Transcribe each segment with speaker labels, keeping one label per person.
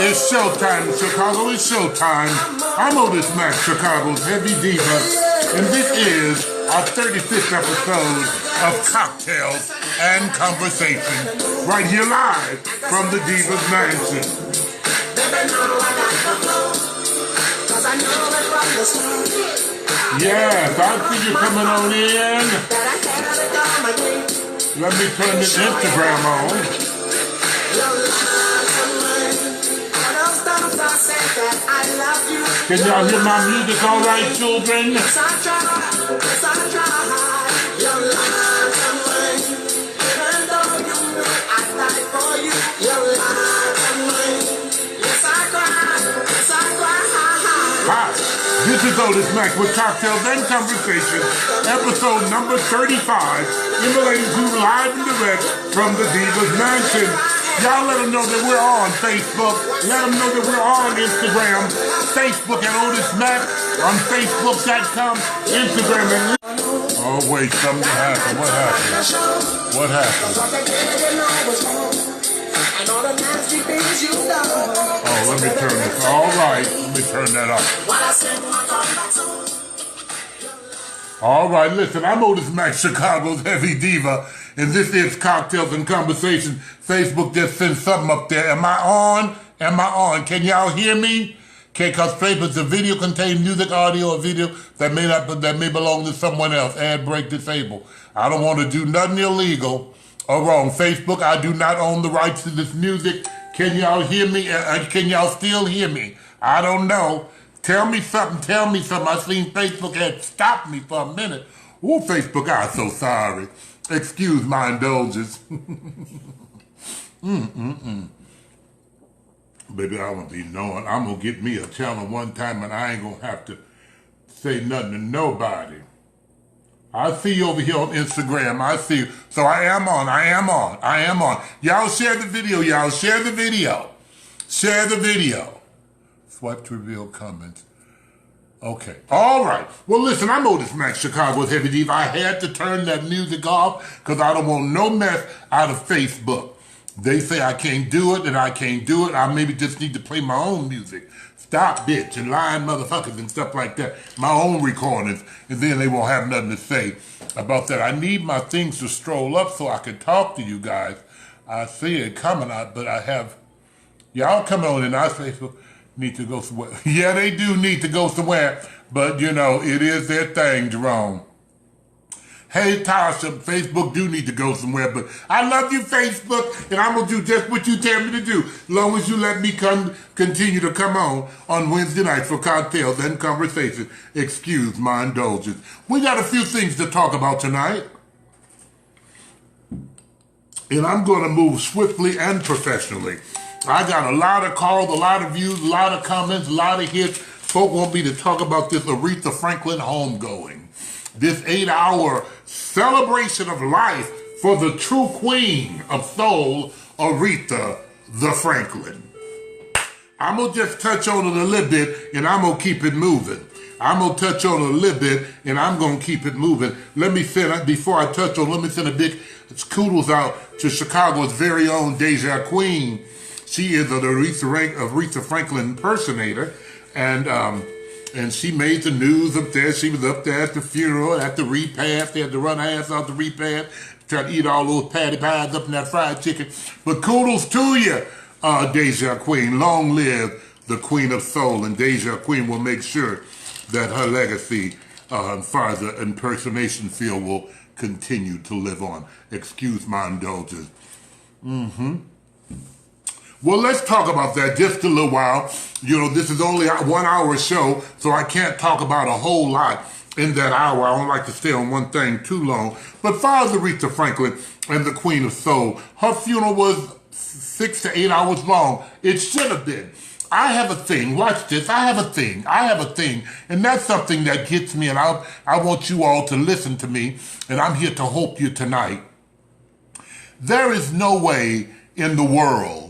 Speaker 1: It's showtime in Chicago. It's showtime. I'm Otis Mack, Chicago's Heavy Diva, and this is our 35th episode of Cocktails and Conversation, right here live from the Diva's Mansion. Yes, I see you coming on in. Let me turn this Instagram on. Can y'all hear my music all right, children? Hi, this is Otis Mack with Cocktails and Conversation, episode number 35, emanating to you live and direct from the Diva's Mansion. Y'all let them know that we're on Facebook. Let them know that we're on Instagram. Facebook at Otis Mack, on Facebook.com, Instagram and... Oh, wait, something happened. What happened? What happened? Oh, let me turn this. All right, let me turn that up. All right, listen, I'm Otis Mack, Chicago's Heavy Diva, and this is Cocktails and Conversation. Facebook just sent something up there. Am I on? Am I on? Can y'all hear me? Okay, because Facebook, the video contains music, audio, or video that may belong to someone else. Ad break disabled. I don't want to do nothing illegal or wrong. Facebook, I do not own the rights to this music. Can y'all hear me? Can y'all still hear me? I don't know. Tell me something. I seen Facebook had stopped me for a minute. Ooh, Facebook, I'm so sorry. Excuse my indulgence. Baby, I want to be knowing. I'm going to get me a channel one time and I ain't going to have to say nothing to nobody. I see you over here on Instagram. I see you. So I am on. Y'all share the video, y'all. Share the video. Swipe to reveal comments. Okay. All right. Well, listen, I'm Otis Mack, Chicago's Heavy Diva. I had to turn that music off because I don't want no mess out of Facebook. They say I can't do it and I can't do it. I maybe just need to play my own music. Stop, bitch, and lying motherfuckers and stuff like that. My own recordings, and then they won't have nothing to say about that. I need my things to stroll up so I can talk to you guys. I see it coming out, but I have... Y'all come on and I say, need to go somewhere. Yeah, they do need to go somewhere, but, you know, it is their thing, Jerome. Hey, Tasha, Facebook do need to go somewhere, but I love you, Facebook, and I'm going to do just what you tell me to do, as long as you let me continue to come on Wednesday night for Cocktails and Conversation. Excuse my indulgence. We got a few things to talk about tonight, and I'm going to move swiftly and professionally. I got a lot of calls, a lot of views, a lot of comments, a lot of hits. Folk want me to talk about this Aretha Franklin homegoing. This 8-hour celebration of life for the true queen of soul, Aretha the Franklin. I'm going to just touch on it a little bit and I'm going to keep it moving. I'm going to touch on it a little bit and I'm going to keep it moving. Let me send, before I touch on, let me send a big kudos out to Chicago's very own Deja Queen. She is an Aretha Franklin impersonator, and she made the news up there. She was up there at the funeral, at the repast. They had to run her ass out the repast, try to eat all those patty pies up in that fried chicken. But kudos to you, Deja Queen. Long live the Queen of Soul, and Deja Queen will make sure that her legacy, as far as the impersonation field, will continue to live on. Excuse my indulgence. Well, let's talk about that just a little while. You know, this is only a 1 hour show, so I can't talk about a whole lot in that hour. I don't like to stay on one thing too long. But far as Aretha Franklin and the Queen of Soul, her funeral was 6 to 8 hours long. It should have been. I have a thing. Watch this. I have a thing. And that's something that gets me, and I want you all to listen to me, and I'm here to help you tonight. There is no way in the world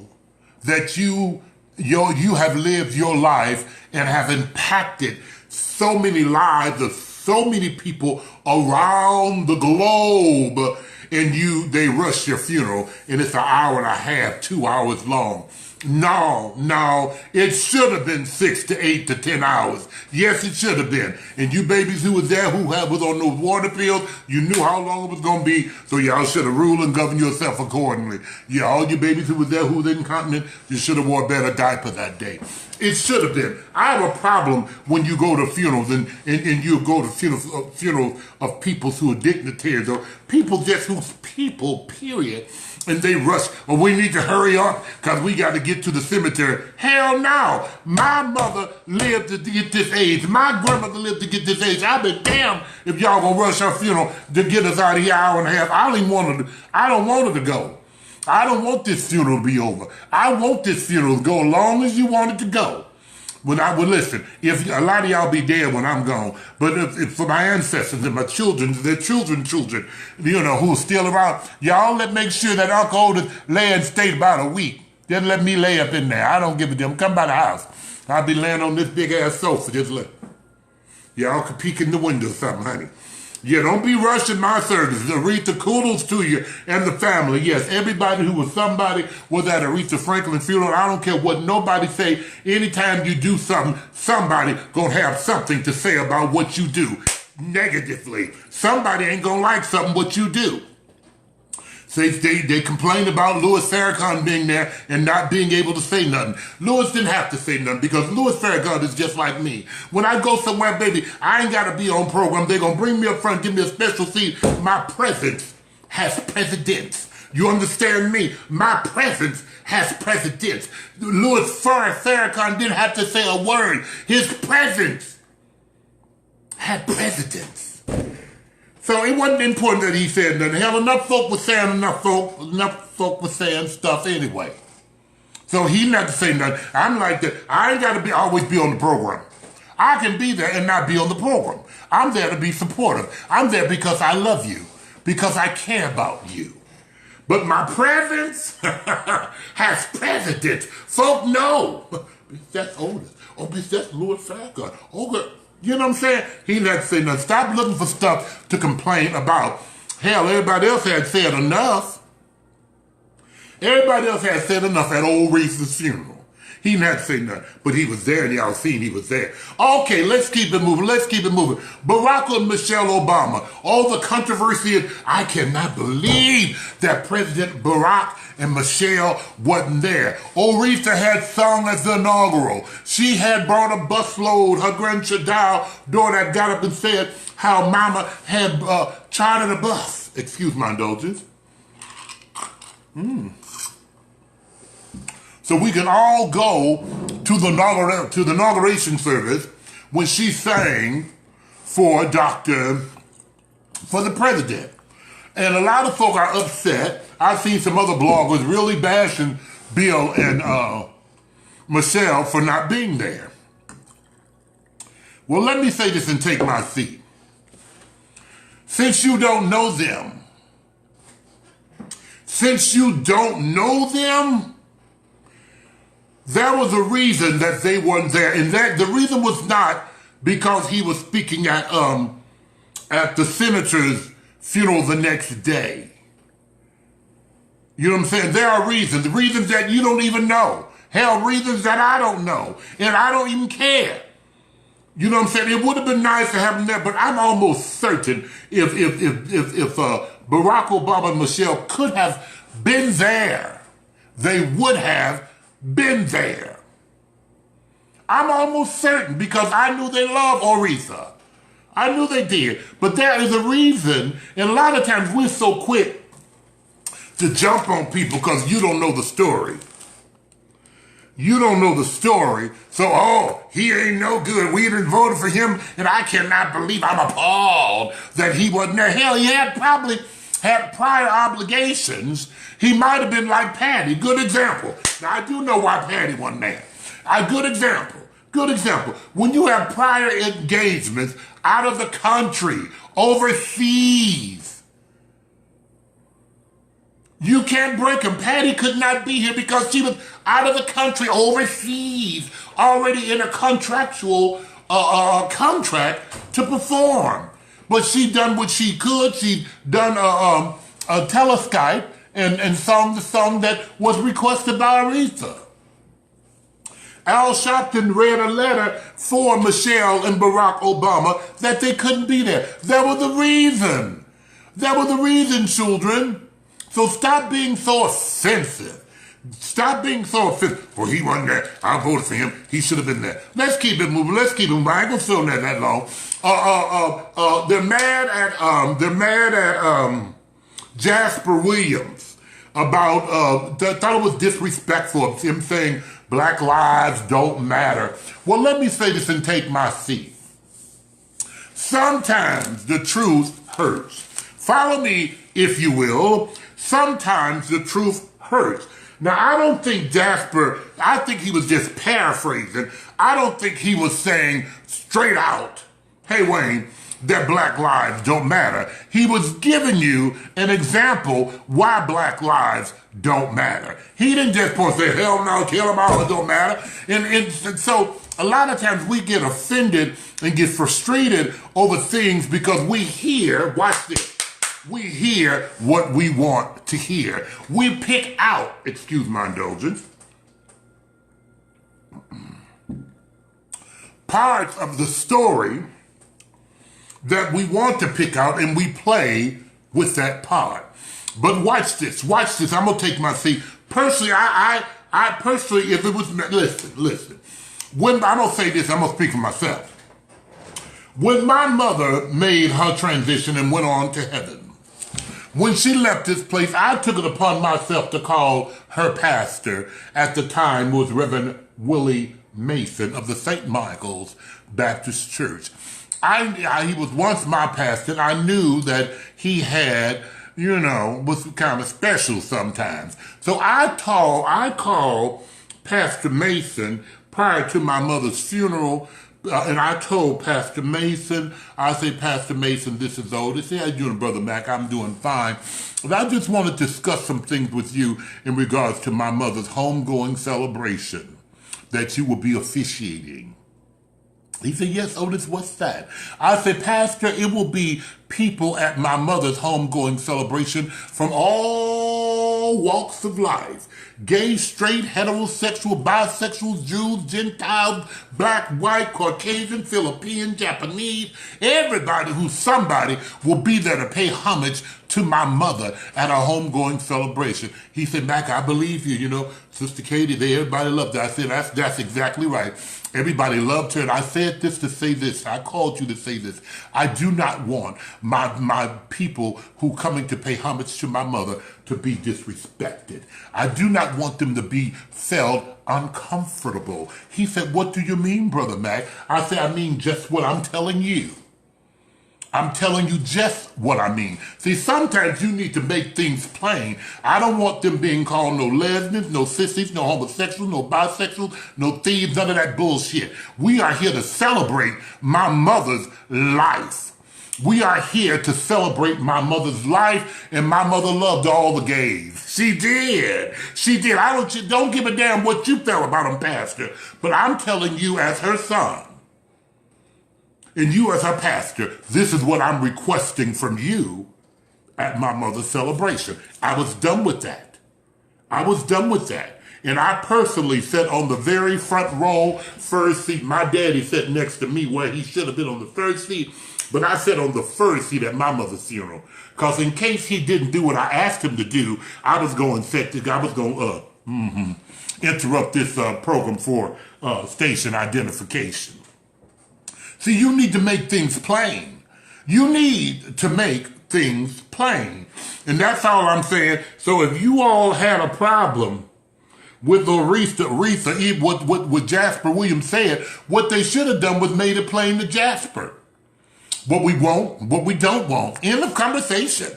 Speaker 1: that you have lived your life and have impacted so many lives of so many people around the globe, and they rush your funeral, and it's an hour and a half, 2 hours long. No, it should have been 6 to 8 to 10 hours. Yes, it should have been. And you babies who was there, was on those water pills, you knew how long it was going to be, so y'all should have ruled and governed yourself accordingly. Yeah, all you babies who was there who was incontinent, you should have wore a better diaper that day. It should have been. I have a problem when you go to funerals and you go to funerals of people who are dignitaries or people just who's people, period. And they rush, well, we need to hurry up because we got to get to the cemetery. Hell no. My mother lived to get this age. My grandmother lived to get this age. I've been damned if y'all gonna rush her funeral to get us out of here hour and a half. I don't want her to go. I don't want this funeral to be over. I want this funeral to go as long as you want it to go. Listen, if a lot of y'all be dead when I'm gone, but if for my ancestors and my children, their children, who are still around, y'all make sure that Uncle Otis lay in state about a week. Just let me lay up in there. I don't give a damn. Come by the house. I'll be laying on this big ass sofa. Just look. Y'all can peek in the window or something, honey. Yeah, don't be rushing my services. Aretha, kudos to you and the family. Yes, everybody who was somebody was at Aretha Franklin funeral. I don't care what nobody say. Anytime you do something, somebody gonna have something to say about what you do negatively. Somebody ain't gonna like something what you do. So they complained about Louis Farrakhan being there and not being able to say nothing. Louis didn't have to say nothing because Louis Farrakhan is just like me. When I go somewhere, baby, I ain't got to be on program. They're going to bring me up front, give me a special seat. My presence has precedence. You understand me? My presence has precedence. Louis Farrakhan didn't have to say a word. His presence had precedence. So it wasn't important that he said nothing. Hell, enough folk was saying stuff anyway. So he not to say nothing. I'm like that. I ain't got to always be on the program. I can be there and not be on the program. I'm there to be supportive. I'm there because I love you, because I care about you. But my presence has precedence. Folk know. That's Otis. Oh, bitch, that's Louis Farrakhan. Oh, God. You know what I'm saying? He not say nothing. Stop looking for stuff to complain about. Hell, everybody else had said enough. Everybody else had said enough at old Reese's funeral. He didn't have to say nothing, but he was there and y'all seen he was there. Okay, let's keep it moving. Barack and Michelle Obama. All the controversy. I cannot believe that President Barack and Michelle wasn't there. Oretha had sung as the inaugural. She had brought a busload. Her grandchild daughter had got up and said how Mama had chartered a bus. Excuse my indulgence. So we can all go to the inauguration service when she sang for the president. And a lot of folk are upset. I've seen some other bloggers really bashing Bill and Michelle for not being there. Well, let me say this and take my seat. Since you don't know them, there was a reason that they weren't there, and that the reason was not because he was speaking at the senator's funeral the next day. You know what I'm saying? There are reasons that you don't even know. Hell, reasons that I don't know, and I don't even care. You know what I'm saying? It would have been nice to have him there, but I'm almost certain if Barack Obama and Michelle could have been there, they would have been there. I'm almost certain because I knew they loved Oretha. I knew they did. But there is a reason, and a lot of times we're so quick to jump on people because you don't know the story. You don't know the story, so, he ain't no good. We didn't vote for him, and I cannot believe, I'm appalled that he wasn't there. Hell, he probably had prior obligations. He might have been like Patty. Good example. Now, I do know why Patty wasn't there. Good example. When you have prior engagements out of the country, overseas, you can't break them. Patty could not be here because she was out of the country, overseas, already in a contractual contract to perform. But she done what she could. She done a teleskype and sung the song that was requested by Aretha. Al Sharpton read a letter for Michelle and Barack Obama that they couldn't be there. That was the reason. That was the reason, children. So stop being so offensive. Stop being so offensive. Well, he wasn't there. I voted for him. He should have been there. Let's keep it moving. Let's keep it moving. I ain't gonna film that long. They're mad at Jasper Williams about thought it was disrespectful of him saying black lives don't matter. Well, let me say this and take my seat. Sometimes the truth hurts. Follow me, if you will. Sometimes the truth hurts. Now, I don't think Jasper, I think he was just paraphrasing. I don't think he was saying straight out, hey, Wayne, that black lives don't matter. He was giving you an example why black lives don't matter. He didn't just point and say, hell no, kill them all, it don't matter. And so a lot of times we get offended and get frustrated over things because we hear, watch this, we hear what we want to hear. We pick out, excuse my indulgence, parts of the story that we want to pick out and we play with that part. But watch this, I'm gonna take my seat. Personally, I personally, if it was, listen. When, I don't say this, I'm gonna speak for myself. When my mother made her transition and went on to heaven, when she left this place, I took it upon myself to call her pastor at the time was Reverend Willie Mason of the St. Michael's Baptist Church. He was once my pastor, and I knew that he had, was kind of special sometimes. So I called Pastor Mason prior to my mother's funeral, and I told Pastor Mason, I say, Pastor Mason, this is Otis. How you doing, Brother Mac? I'm doing fine. But I just want to discuss some things with you in regards to my mother's homegoing celebration that you will be officiating. He said, yes, Otis, what's that? I said, Pastor, it will be people at my mother's homegoing celebration from all walks of life. Gay, straight, heterosexual, bisexual, Jews, Gentiles, black, white, Caucasian, Philippine, Japanese, everybody who's somebody will be there to pay homage to my mother at our homegoing celebration. He said, Mac, I believe you, Sister Katie, everybody loved her. I said, that's exactly right. Everybody loved her. And I said this to say this. I called you to say this. I do not want my people who coming to pay homage to my mother to be disrespected. I do not want them to be felt uncomfortable. He said, what do you mean, Brother Mac? I said, I mean just what I'm telling you. I'm telling you just what I mean. See, sometimes you need to make things plain. I don't want them being called no lesbians, no sissies, no homosexuals, no bisexuals, no thieves, none of that bullshit. We are here to celebrate my mother's life. We are here to celebrate my mother's life, and my mother loved all the gays. She did. She did. Don't give a damn what you felt about them, Pastor, but I'm telling you as her son, and you as her pastor, this is what I'm requesting from you at my mother's celebration. I was done with that. And I personally sat on the very front row, first seat. My daddy sat next to me where he should have been on the third seat, but I sat on the first seat at my mother's funeral. Because in case he didn't do what I asked him to do, I was going to interrupt this program for station identification. See, you need to make things plain. You need to make things plain. And that's all I'm saying. So if you all had a problem with Aretha, what Jasper Williams said, what they should have done was made it plain to Jasper. What we want, what we don't want. End of conversation.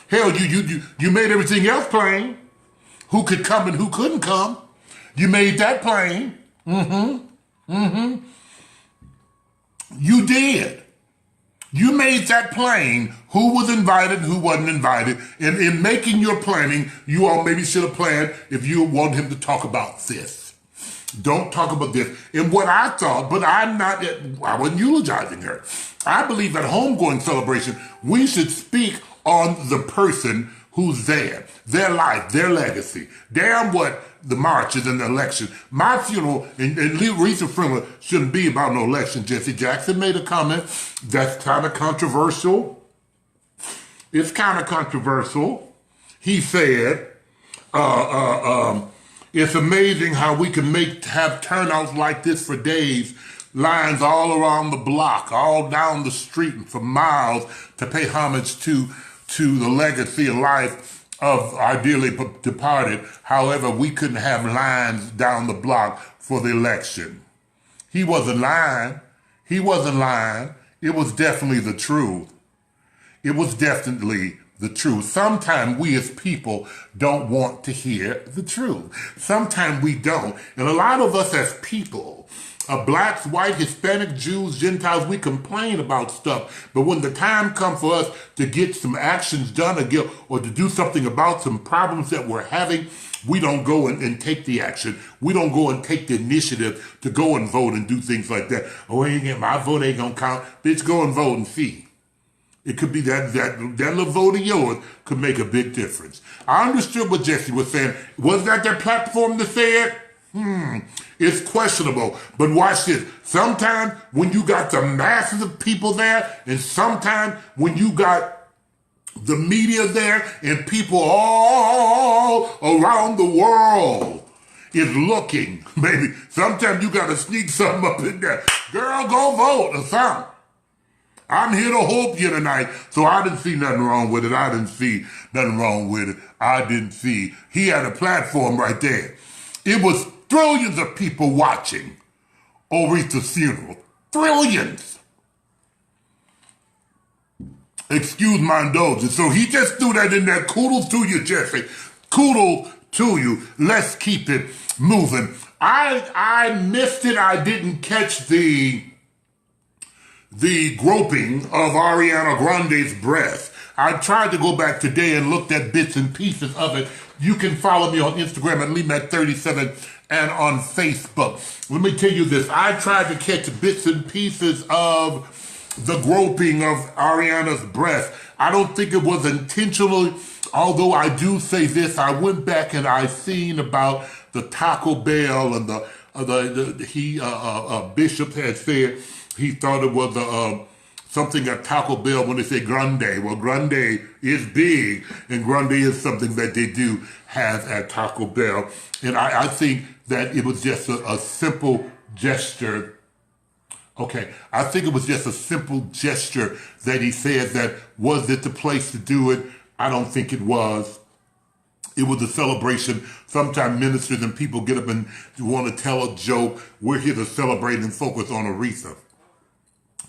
Speaker 1: Hell, you made everything else plain. Who could come and who couldn't come. You made that plain. You did. You made that plain who was invited, who wasn't invited. And in making your planning, you all maybe should have planned if you want him to talk about this. Don't talk about this. And what I thought, but I wasn't eulogizing her. I believe at homegoing celebration, we should speak on the person who's there, their life, their legacy. Damn what the marches and the election. My funeral and Aretha Franklin shouldn't be about no election. Jesse Jackson made a comment that's kind of controversial. It's kind of controversial. He said, it's amazing how we can have turnouts like this for days, lines all around the block, all down the street and for miles to pay homage to the legacy of life of our dearly departed. However, we couldn't have lines down the block for the election. He wasn't lying. He wasn't lying. It was definitely the truth. It was definitely the truth. Sometimes we as people don't want to hear the truth. Sometimes we don't. And a lot of us as people, blacks, white, Hispanic, Jews, Gentiles, we complain about stuff. But when the time comes for us to get some actions done or to do something about some problems that we're having, we don't go and take the action. We don't go and take the initiative to go and vote and do things like that. Oh, my vote ain't gonna count. Bitch, go and vote and see. It could be that little vote of yours could make a big difference. I understood what Jesse was saying. Was that their platform to say it? It's questionable. But watch this. Sometimes when you got the masses of people there, and sometimes when you got the media there and people all around the world is looking, baby, sometimes you got to sneak something up in there. Girl, go vote or something. I'm here to hope you tonight. So I didn't see nothing wrong with it. I didn't see nothing wrong with it. I didn't see. He had a platform right there. It was trillions of people watching Aretha's funeral. Trillions. Excuse my indulgence. So he just threw that in there. Kudos to you, Jesse. Kudos to you. Let's keep it moving. I missed it. I didn't catch the groping of Ariana Grande's breast. I tried to go back today and looked at bits and pieces of it. You can follow me on Instagram at LeeMac37 and on Facebook. Let me tell you this. I tried to catch bits and pieces of the groping of Ariana's breast. I don't think it was intentional, although I do say this. I went back and I seen about the Taco Bell and Bishop had said he thought it was something at Taco Bell when they say grande. Well, grande is big, and grande is something that they do have at Taco Bell. And I think that it was just a simple gesture. Okay, I think it was just a simple gesture that he said that, was it the place to do it? I don't think it was. It was a celebration. Sometimes ministers and people get up and want to tell a joke. We're here to celebrate and focus on Aretha,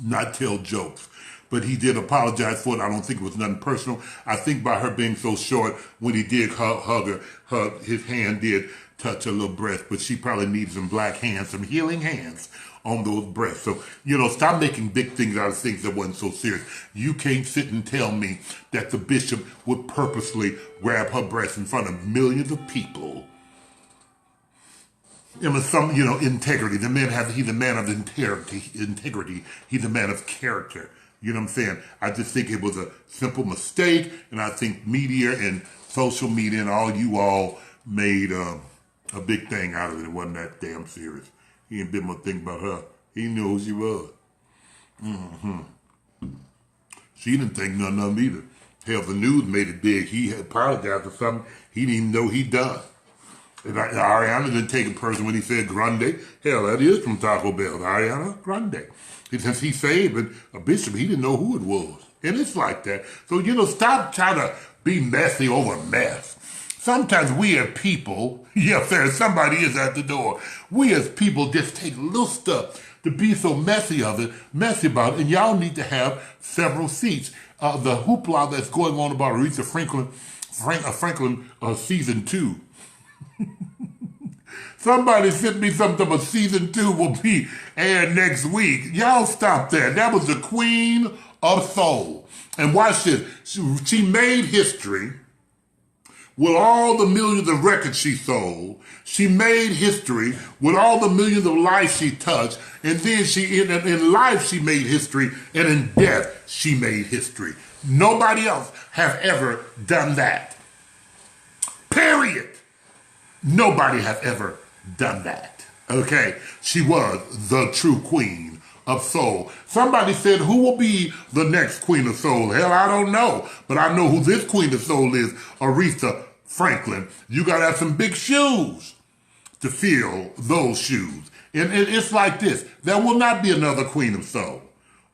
Speaker 1: not tell jokes. But he did apologize for it. I don't think it was nothing personal. I think by her being so short, when he did hug her, his hand did touch her little breast, but she probably needs some black hands, some healing hands on those breasts. So, stop making big things out of things that wasn't so serious. You can't sit and tell me that the bishop would purposely grab her breast in front of millions of people. It was some, integrity. He's a man of integrity. He's a man of character. You know what I'm saying? I just think it was a simple mistake, and I think media and social media and all you all made a big thing out of it. It wasn't that damn serious. He didn't bit more think about her. He knew who she was. She didn't think nothing of him either. Hell, the news made it big. He had apologized for something he didn't even know he'd done. And Ariana didn't take it personal when he said grande. Hell, that is from Taco Bell. Ariana Grande. Since he saved it, a bishop, he didn't know who it was. And it's like that. So, stop trying to be messy over mess. Sometimes we as people, yes, sir, somebody is at the door. We as people just take little stuff to be so messy about it, and y'all need to have several seats. The hoopla that's going on about Aretha Franklin season 2. Somebody sent me something about season 2 will be aired next week. Y'all stop that. That was the Queen of Soul. And watch this. She made history with all the millions of records she sold. She made history with all the millions of lives she touched. And then in life she made history, and in death she made history. Nobody else have ever done that. Period. Nobody has ever done that. Okay? She was the true queen of soul. Somebody said, who will be the next queen of soul? Hell, I don't know. But I know who this queen of soul is, Aretha Franklin. You got to have some big shoes to fill those shoes. And it's like this. There will not be another queen of soul.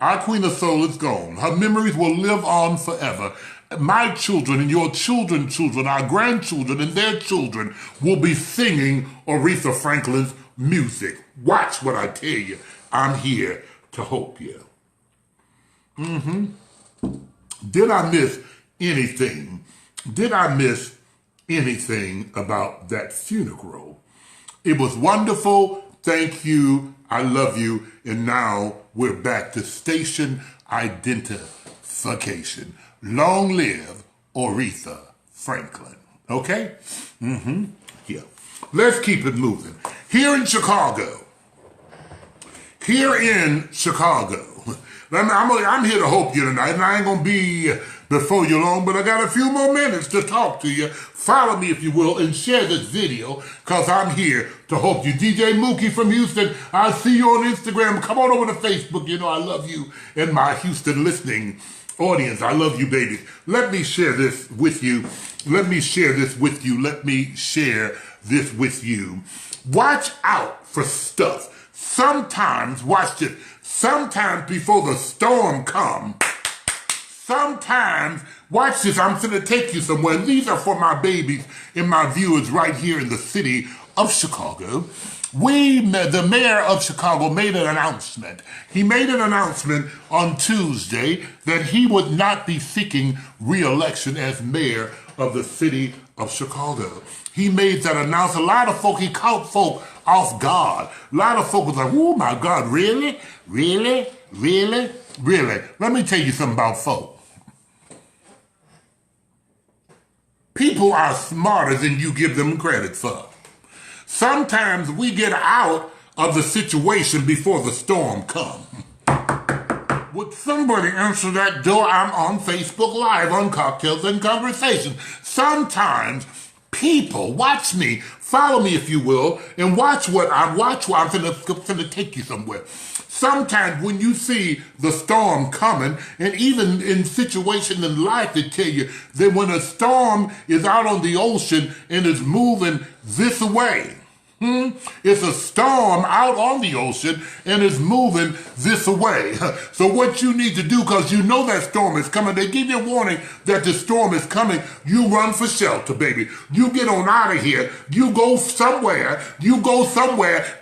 Speaker 1: Our queen of soul is gone. Her memories will live on forever. My children and your children's children, our grandchildren and their children will be singing Aretha Franklin's music. Watch what I tell you. I'm here to help you. Did I miss anything? Did I miss anything about that funeral? It was wonderful. Thank you. I love you. And now we're back to station identification. Long live Aretha Franklin. Okay? Yeah. Let's keep it moving. Here in Chicago. I'm here to help you tonight, and I ain't going to be before you long, but I got a few more minutes to talk to you. Follow me, if you will, and share this video, because I'm here to help you. DJ Mookie from Houston, I see you on Instagram. Come on over to Facebook. You know I love you and my Houston listening audience. I love you, baby. Let me share this with you. Watch out for stuff. Sometimes, watch this, sometimes before the storm comes, sometimes, watch this, I'm going to take you somewhere. These are for my babies and my viewers right here in the city of Chicago. The mayor of Chicago made an announcement. He made an announcement on Tuesday that he would not be seeking re-election as mayor of the city of Chicago. He made that announcement. A lot of folk, he caught folk off guard. A lot of folk was like, oh my God, really? Really? Really? Really? Let me tell you something about folk. People are smarter than you give them credit for. Sometimes we get out of the situation before the storm comes. Would somebody answer that door? I'm on Facebook Live on Cocktails and Conversations. Sometimes people, watch me, follow me if you will, and watch what I'm going to take you somewhere. Sometimes when you see the storm coming, and even in situations in life that tell you that when a storm is out on the ocean and is moving this way, it's a storm out on the ocean and it's moving this way. So what you need to do, because you know that storm is coming, they give you a warning that the storm is coming, you run for shelter, baby. You get on out of here. You go somewhere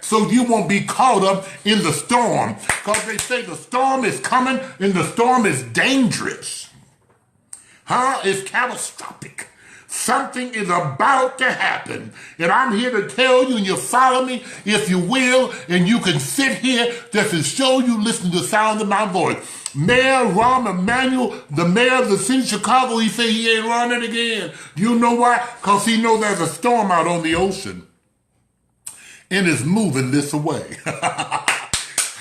Speaker 1: so you won't be caught up in the storm, because they say the storm is coming and the storm is dangerous. It's catastrophic. Something is about to happen. And I'm here to tell you, and you follow me, if you will, and you can sit here just to show you, listen to the sound of my voice. Mayor Rahm Emanuel, the mayor of the city of Chicago, he said he ain't running again. You know why? Because he knows there's a storm out on the ocean. And it's moving this way.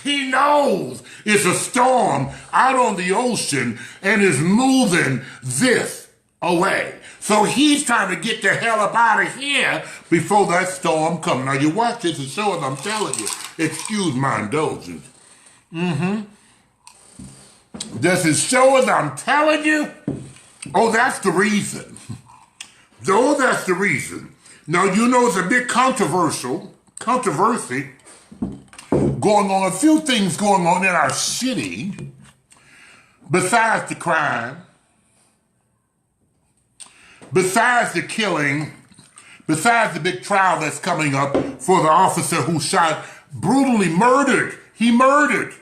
Speaker 1: He knows it's a storm out on the ocean and is moving this away. So he's trying to get the hell up out of here before that storm comes. Now you watch this and show us, I'm telling you. Excuse my indulgence. This is show us, I'm telling you. Oh, that's the reason. Oh, that's the reason. Now you know it's a big controversy going on, a few things going on in our city besides the crime, besides the killing, besides the big trial that's coming up for the officer who shot, brutally murdered. He murdered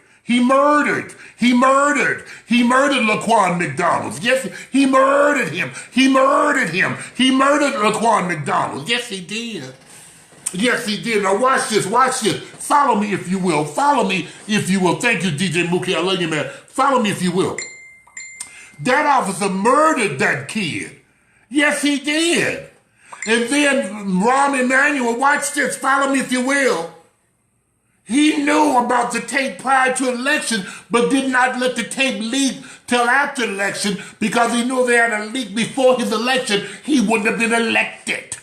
Speaker 1: Laquan McDonald. Yes, he murdered him. He murdered Laquan McDonald. Yes, he did. Yes, he did. Now watch this. Follow me if you will. Thank you, DJ Mookie. I love you, man. Follow me if you will. That officer murdered that kid. Yes, he did. And then Rahm Emanuel, watch this. Follow me if you will. He knew about the tape prior to election, but did not let the tape leak till after election because he knew they had a leak before his election. He wouldn't have been elected.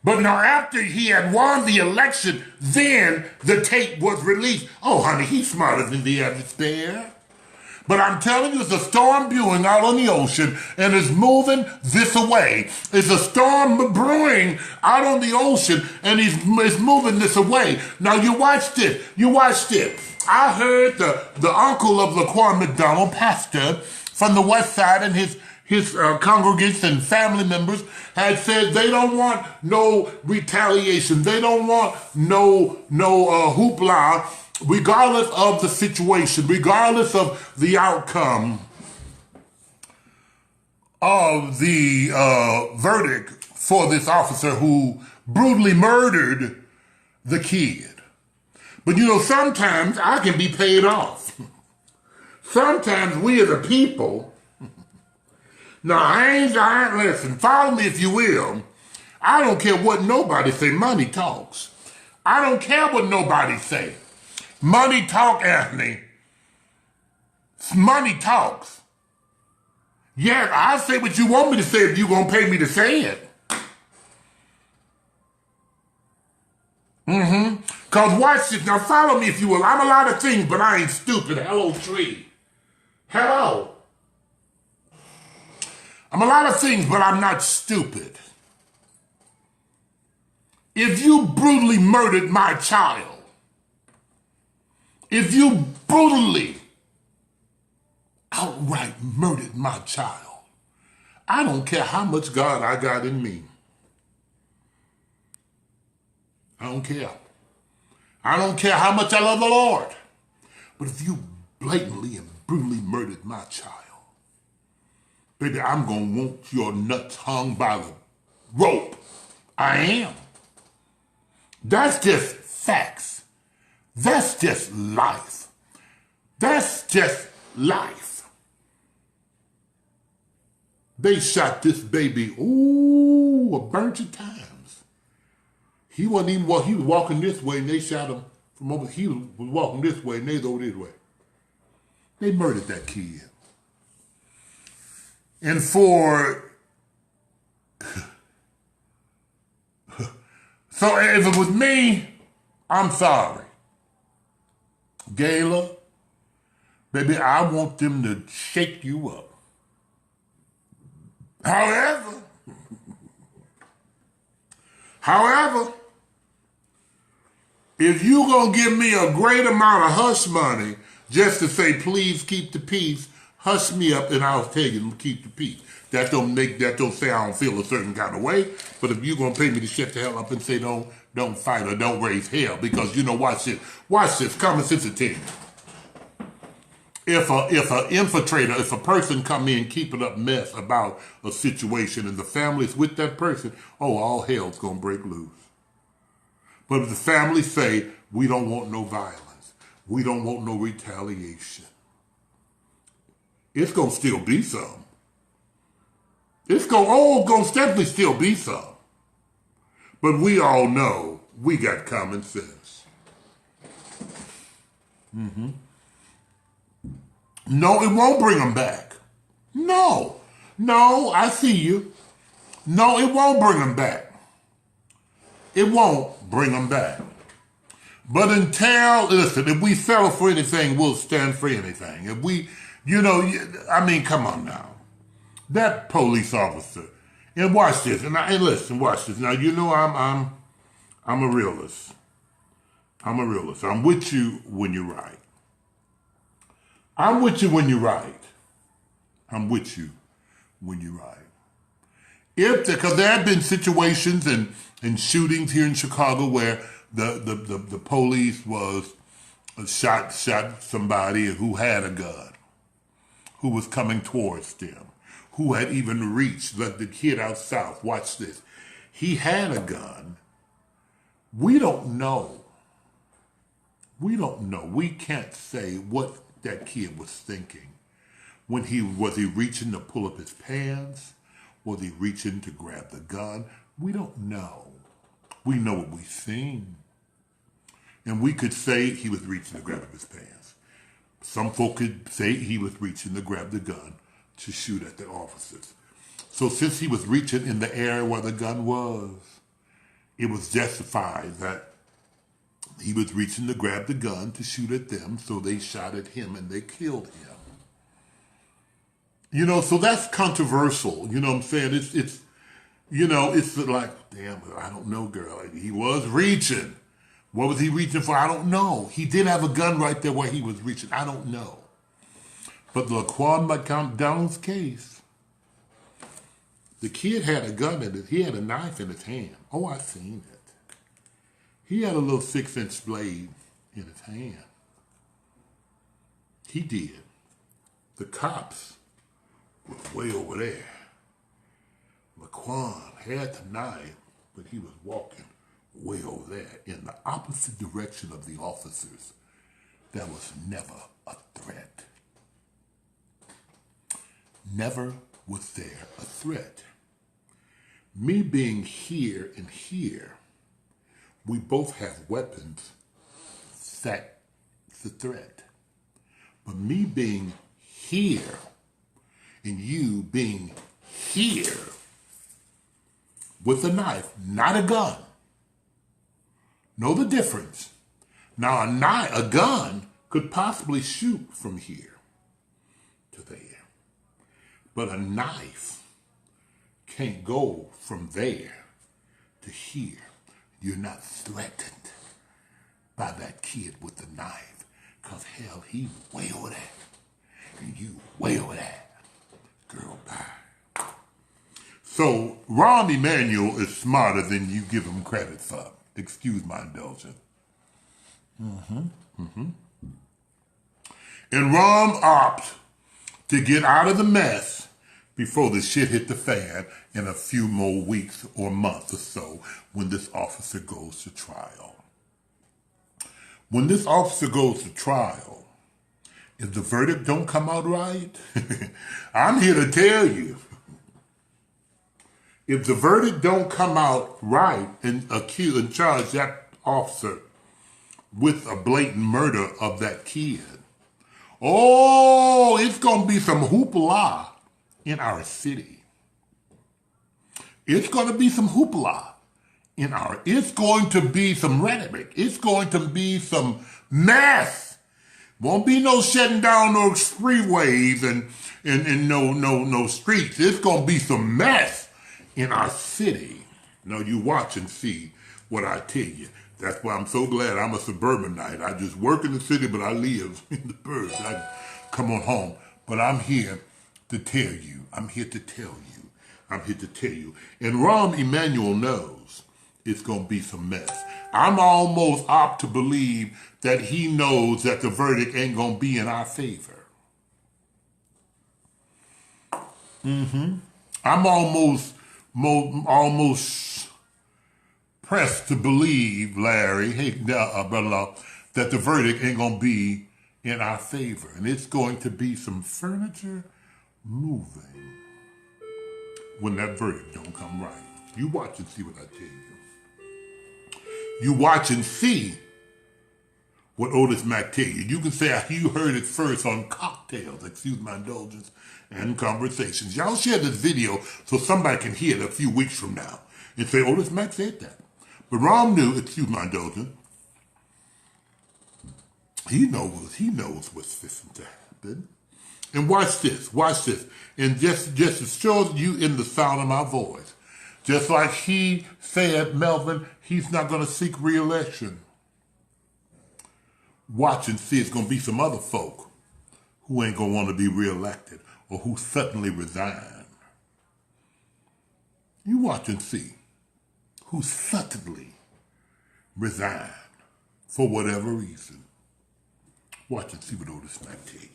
Speaker 1: But now after he had won the election, then the tape was released. Oh, honey, he's smarter than the average bear. But I'm telling you, it's a storm brewing out on the ocean, and it's moving this away. It's a storm brewing out on the ocean, and it's moving this away. Now you watch this. You watch this. I heard the uncle of Laquan McDonald, pastor from the West Side, and his congregants and family members had said they don't want no retaliation. They don't want no hoopla, regardless of the situation, regardless of the outcome of the verdict for this officer who brutally murdered the kid. But you know, sometimes I can be paid off. Sometimes we as a people, now listen, follow me if you will. I don't care what nobody say, money talks. I don't care what nobody say. Money talk, Anthony. Money talks. Yes, I'll say what you want me to say if you're going to pay me to say it. Because watch this. Now follow me if you will. I'm a lot of things, but I ain't stupid. Hello, tree. Hello. I'm a lot of things, but I'm not stupid. If you brutally murdered my child, if you brutally outright murdered my child, I don't care how much God I got in me. I don't care. I don't care how much I love the Lord. But if you blatantly and brutally murdered my child, baby, I'm going to want your nuts hung by the rope. I am. That's just facts. That's just life. That's just life. They shot this baby, a bunch of times. He wasn't even he was walking this way and they shot him from over. He was walking this way and they was over this way. They murdered that kid. And for, so if it was me, I'm sorry. Gayla, baby, I want them to shake you up. However, if you gonna give me a great amount of hush money just to say, please keep the peace, hush me up and I'll tell you to keep the peace. That don't say I don't feel a certain kind of way. But if you're gonna pay me to shut the hell up and say don't fight or don't raise hell, because you know, watch this, common sense will tell you. If a person come in keeping up mess about a situation and the family's with that person, all hell's gonna break loose. But if the family say, we don't want no violence, we don't want no retaliation, it's gonna still be some. It's gonna definitely still be some. But we all know we got common sense. No, it won't bring them back. No, I see you. No, it won't bring them back. It won't bring them back. But listen, if we settle for anything, we'll stand for anything. If we, come on now. That police officer, and watch this, and listen, watch this. Now, I'm a realist. I'm a realist. I'm with you when you're right. I'm with you when you're right. I'm with you when you're right. Because there have been situations and shootings here in Chicago where the police was shot somebody who had a gun, who was coming towards them, who had even reached the kid out south. Watch this. He had a gun. We don't know. We can't say what that kid was thinking. Was he reaching to pull up his pants? Was he reaching to grab the gun? We don't know. We know what we've seen. And we could say he was reaching to grab his pants. Some folk could say he was reaching to grab the gun to shoot at the officers. So since he was reaching in the area where the gun was, it was justified that he was reaching to grab the gun to shoot at them, so they shot at him and they killed him. You know, so that's controversial. You know what I'm saying? It's you know, it's like, damn, I don't know, girl. He was reaching. What was he reaching for? I don't know. He did have a gun right there where he was reaching. I don't know. But Laquan McDonald's case, the kid had a gun in it. He had a knife in his hand. Oh, I seen it. He had a little 6-inch blade in his hand. He did. The cops were way over there. Laquan had the knife, but he was walking way over there in the opposite direction of the officers. There was never a threat. Never was there a threat. Me being here and here, we both have weapons. That's the threat. But me being here and you being here with a knife, not a gun. Know the difference. Now a gun could possibly shoot from here to there. But a knife can't go from there to here. You're not threatened by that kid with the knife. Because hell, he's way over there. And you way over there. Girl, bye. So Rahm Emanuel is smarter than you give him credit for. Excuse my indulgence. And Rahm opts to get out of the mess before the shit hit the fan in a few more weeks or months or so when this officer goes to trial. When this officer goes to trial, if the verdict don't come out right, I'm here to tell you, if the verdict don't come out right and charge that officer with a blatant murder of that kid, oh, it's going to be some hoopla in our city. It's going to be some hoopla it's going to be some rhetoric. It's going to be some mess. Won't be no shutting down no freeways and no streets. It's going to be some mess in our city. Now you watch and see what I tell you. That's why I'm so glad I'm a suburbanite. I just work in the city, but I live in the burbs. I come on home. But I'm here to tell you. I'm here to tell you. I'm here to tell you. And Rahm Emanuel knows it's going to be some mess. I'm almost apt to believe that he knows that the verdict ain't going to be in our favor. I'm almost pressed to believe, Larry, brother, that the verdict ain't going to be in our favor. And it's going to be some furniture moving when that verdict don't come right. You watch and see what I tell you. You watch and see what Otis Mack tell you. You can say you heard it first on Cocktails, excuse my indulgence, and Conversations. Y'all share this video so somebody can hear it a few weeks from now and say, Otis Mack said that. But Rahm knew, excuse my indulgence, he knows what's fixing to happen. And watch this. And just to show you in the sound of my voice, just like he said, Melvin, he's not going to seek re-election. Watch and see, it's going to be some other folk who ain't going to want to be re-elected or who suddenly resign. You watch and see who suddenly resign for whatever reason. Watch and see what Otis Mack tell you.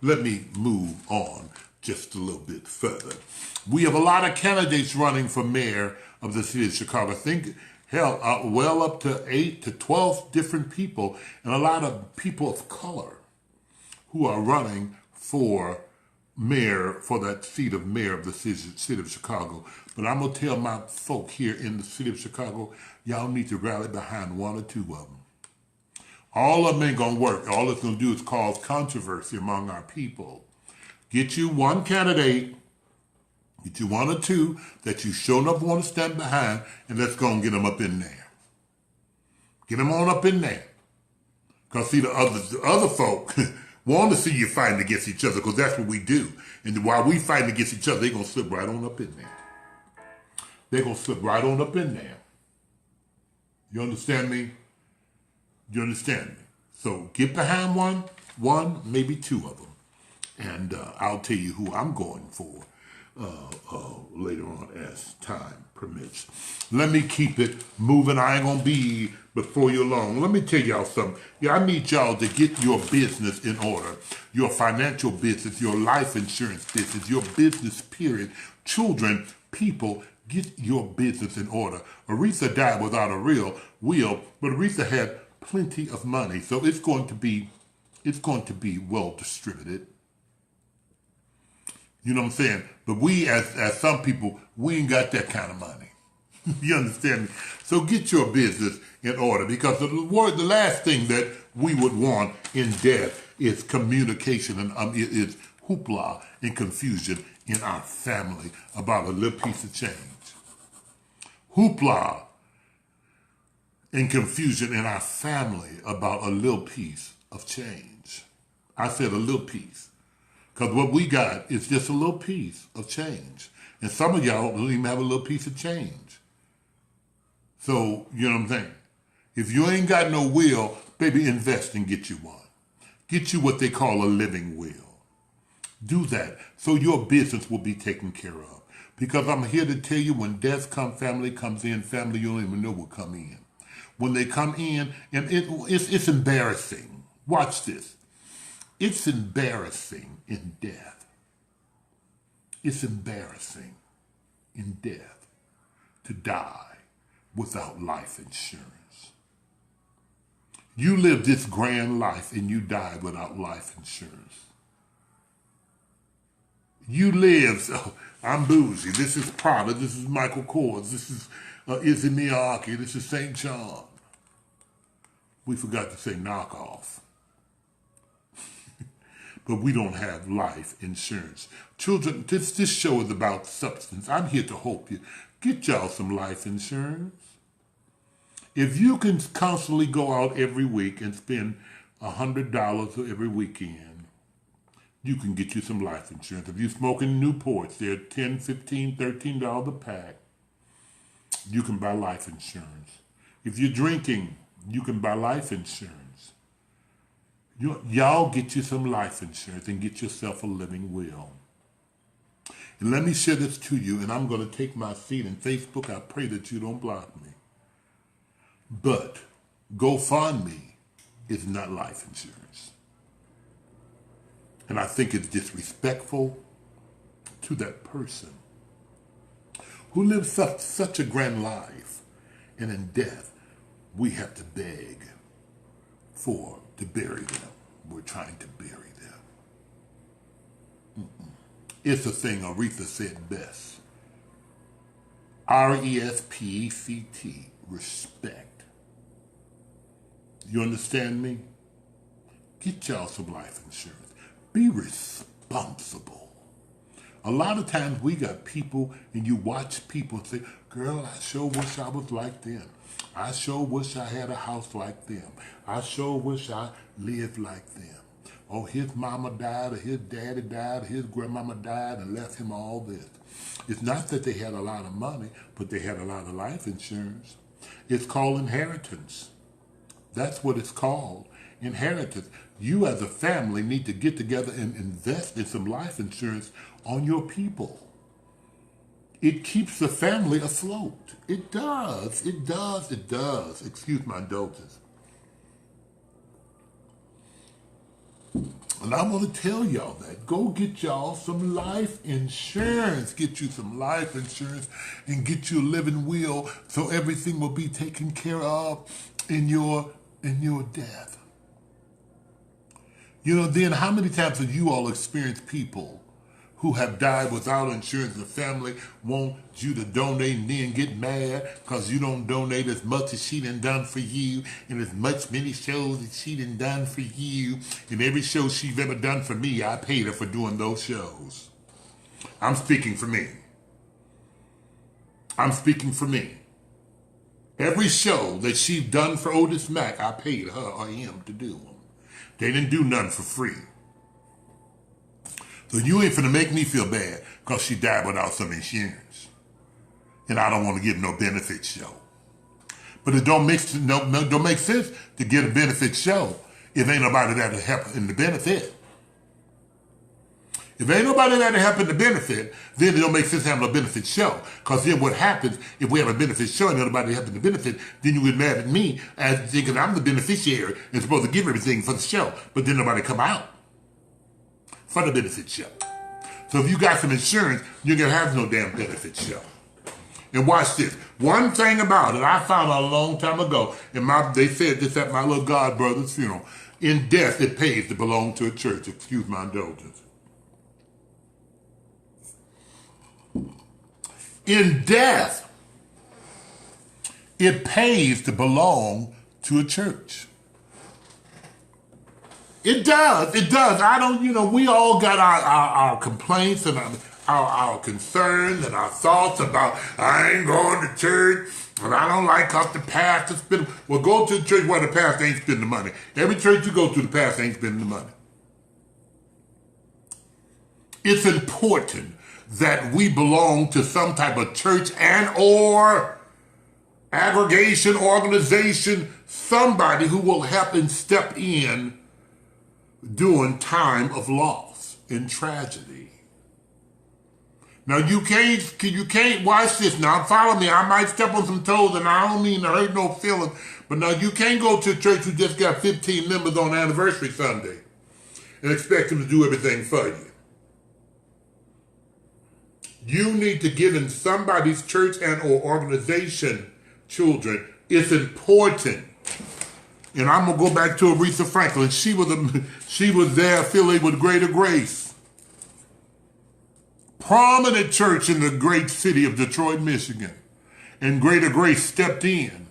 Speaker 1: Let me move on just a little bit further. We have a lot of candidates running for mayor of the city of Chicago. I think, hell, well up to 8 to 12 different people, and a lot of people of color who are running for mayor for that seat of mayor of the city of Chicago. But I'm going to tell my folk here in the city of Chicago, y'all need to rally behind one or two of them. All of them ain't going to work. All it's going to do is cause controversy among our people. Get you one candidate, get you one or two that you sure enough want to stand behind, and let's go and get them up in there. Get them on up in there. Because see, the other folk want to see you fighting against each other, because that's what we do. And while we fighting against each other, they're going to slip right on up in there. They're going to slip right on up in there. You understand me? You understand me? So get behind one, maybe two of them. And I'll tell you who I'm going for later on as time permits. Let me keep it moving. I ain't going to be before you long. Let me tell y'all something. Yeah, I need y'all to get your business in order. Your financial business, your life insurance business, your business period. Children, people, get your business in order. Aretha died without a real will, but Aretha had plenty of money, so it's going to be well distributed. You know what I'm saying? But we, as some people, we ain't got that kind of money. You understand me? So get your business in order, because the last thing that we would want in death is communication and is hoopla and confusion in our family about a little piece of change. Hoopla and confusion in our family about a little piece of change. I said a little piece. Because what we got is just a little piece of change. And some of y'all don't even have a little piece of change. So, you know what I'm saying? If you ain't got no will, baby, invest and get you one. Get you what they call a living will. Do that so your business will be taken care of. Because I'm here to tell you, when death comes, family comes in, family you don't even know will come in. When they come in, and it's embarrassing. Watch this. It's embarrassing in death. It's embarrassing in death to die without life insurance. You live this grand life and you die without life insurance. You live, oh, I'm Bougie, this is Prada, this is Michael Kors, this is Izzy Miyake, this is St. John. We forgot to say knockoff. But we don't have life insurance. Children, this show is about substance. I'm here to help you. Get y'all some life insurance. If you can constantly go out every week and spend $100 every weekend, you can get you some life insurance. If you're smoking Newports, they're $10, $15, $13 a pack. You can buy life insurance. If you're drinking, you can buy life insurance. Y'all get you some life insurance and get yourself a living will. And let me share this to you, and I'm going to take my seat in Facebook. I pray that you don't block me. But GoFundMe is not life insurance. And I think it's disrespectful to that person who lives such a grand life. And in death, we have to beg to bury them. We're trying to bury them. It's a thing Aretha said best. RESPECT, respect. You understand me? Get y'all some life insurance. Be responsible. A lot of times we got people, and you watch people say, girl, I sure wish I was like them. I sure wish I had a house like them. I sure wish I lived like them. Oh, his mama died, or his daddy died, or his grandmama died and left him all this. It's not that they had a lot of money, but they had a lot of life insurance. It's called inheritance. That's what it's called, inheritance. You as a family need to get together and invest in some life insurance on your people. It keeps the family afloat. It does. It does. It does. Excuse my indulgence. And I'm going to tell y'all that. Go get y'all some life insurance. Get you some life insurance and get you a living will so everything will be taken care of in your death. You know, then how many times have you all experienced people who have died without insurance. The family want you to donate and then get mad because you don't donate as much as she done for you and as many shows that she done for you. And every show she's ever done for me, I paid her for doing those shows. I'm speaking for me. I'm speaking for me. Every show that she's done for Otis Mack, I paid her or him to do them. They didn't do nothing for free. So you ain't finna make me feel bad because she died without some insurance. And I don't want to get no benefit show. But it don't make sense to get a benefit show if ain't nobody there to help in the benefit. If ain't nobody there to help in the benefit, then it don't make sense having a benefit show. Because then what happens, if we have a benefit show and nobody helping the benefit, then you get mad at me as thinking I'm the beneficiary and supposed to give everything for the show. But then nobody come out for the benefit show. So if you got some insurance, you're going to have no damn benefit show. And watch this. One thing about it, I found out a long time ago, and they said this at my little god brother's funeral. In death, it pays to belong to a church. Excuse my indulgence. In death, it pays to belong to a church. It does. It does. I don't, we all got our complaints and our concerns and our thoughts about, I ain't going to church and I don't like how the pastor spend. Well, go to a church where the pastor ain't spending the money. Every church you go to, the pastor ain't spending the money. It's important that we belong to some type of church and or aggregation, organization, somebody who will help and step in during time of loss and tragedy. Now you can't watch this. Now follow me. I might step on some toes and I don't mean to hurt no feelings, but now you can't go to a church who just got 15 members on anniversary Sunday and expect them to do everything for you. You need to get in somebody's church and or organization, children. It's important. And I'm going to go back to Aretha Franklin. She was there affiliated with Greater Grace. Prominent church in the great city of Detroit, Michigan. And Greater Grace stepped in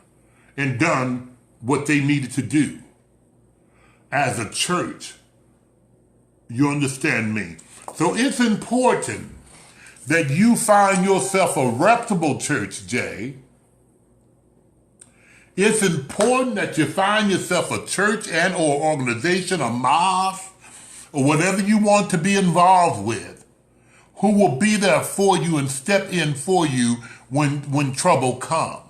Speaker 1: and done what they needed to do. As a church, you understand me? So it's important that you find yourself a reputable church, Jay. It's important that you find yourself a church and or organization, a mosque, or whatever you want to be involved with, who will be there for you and step in for you when trouble comes.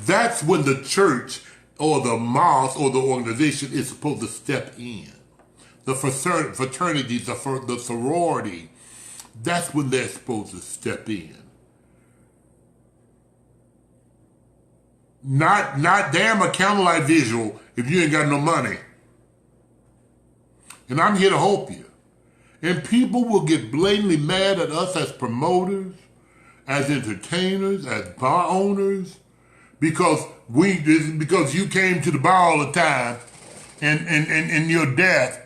Speaker 1: That's when the church or the mosque or the organization is supposed to step in. The fraternities, the sorority, that's when they're supposed to step in. Not damn a candlelight visual if you ain't got no money. And I'm here to help you. And people will get blatantly mad at us as promoters, as entertainers, as bar owners, because you came to the bar all the time and in your death,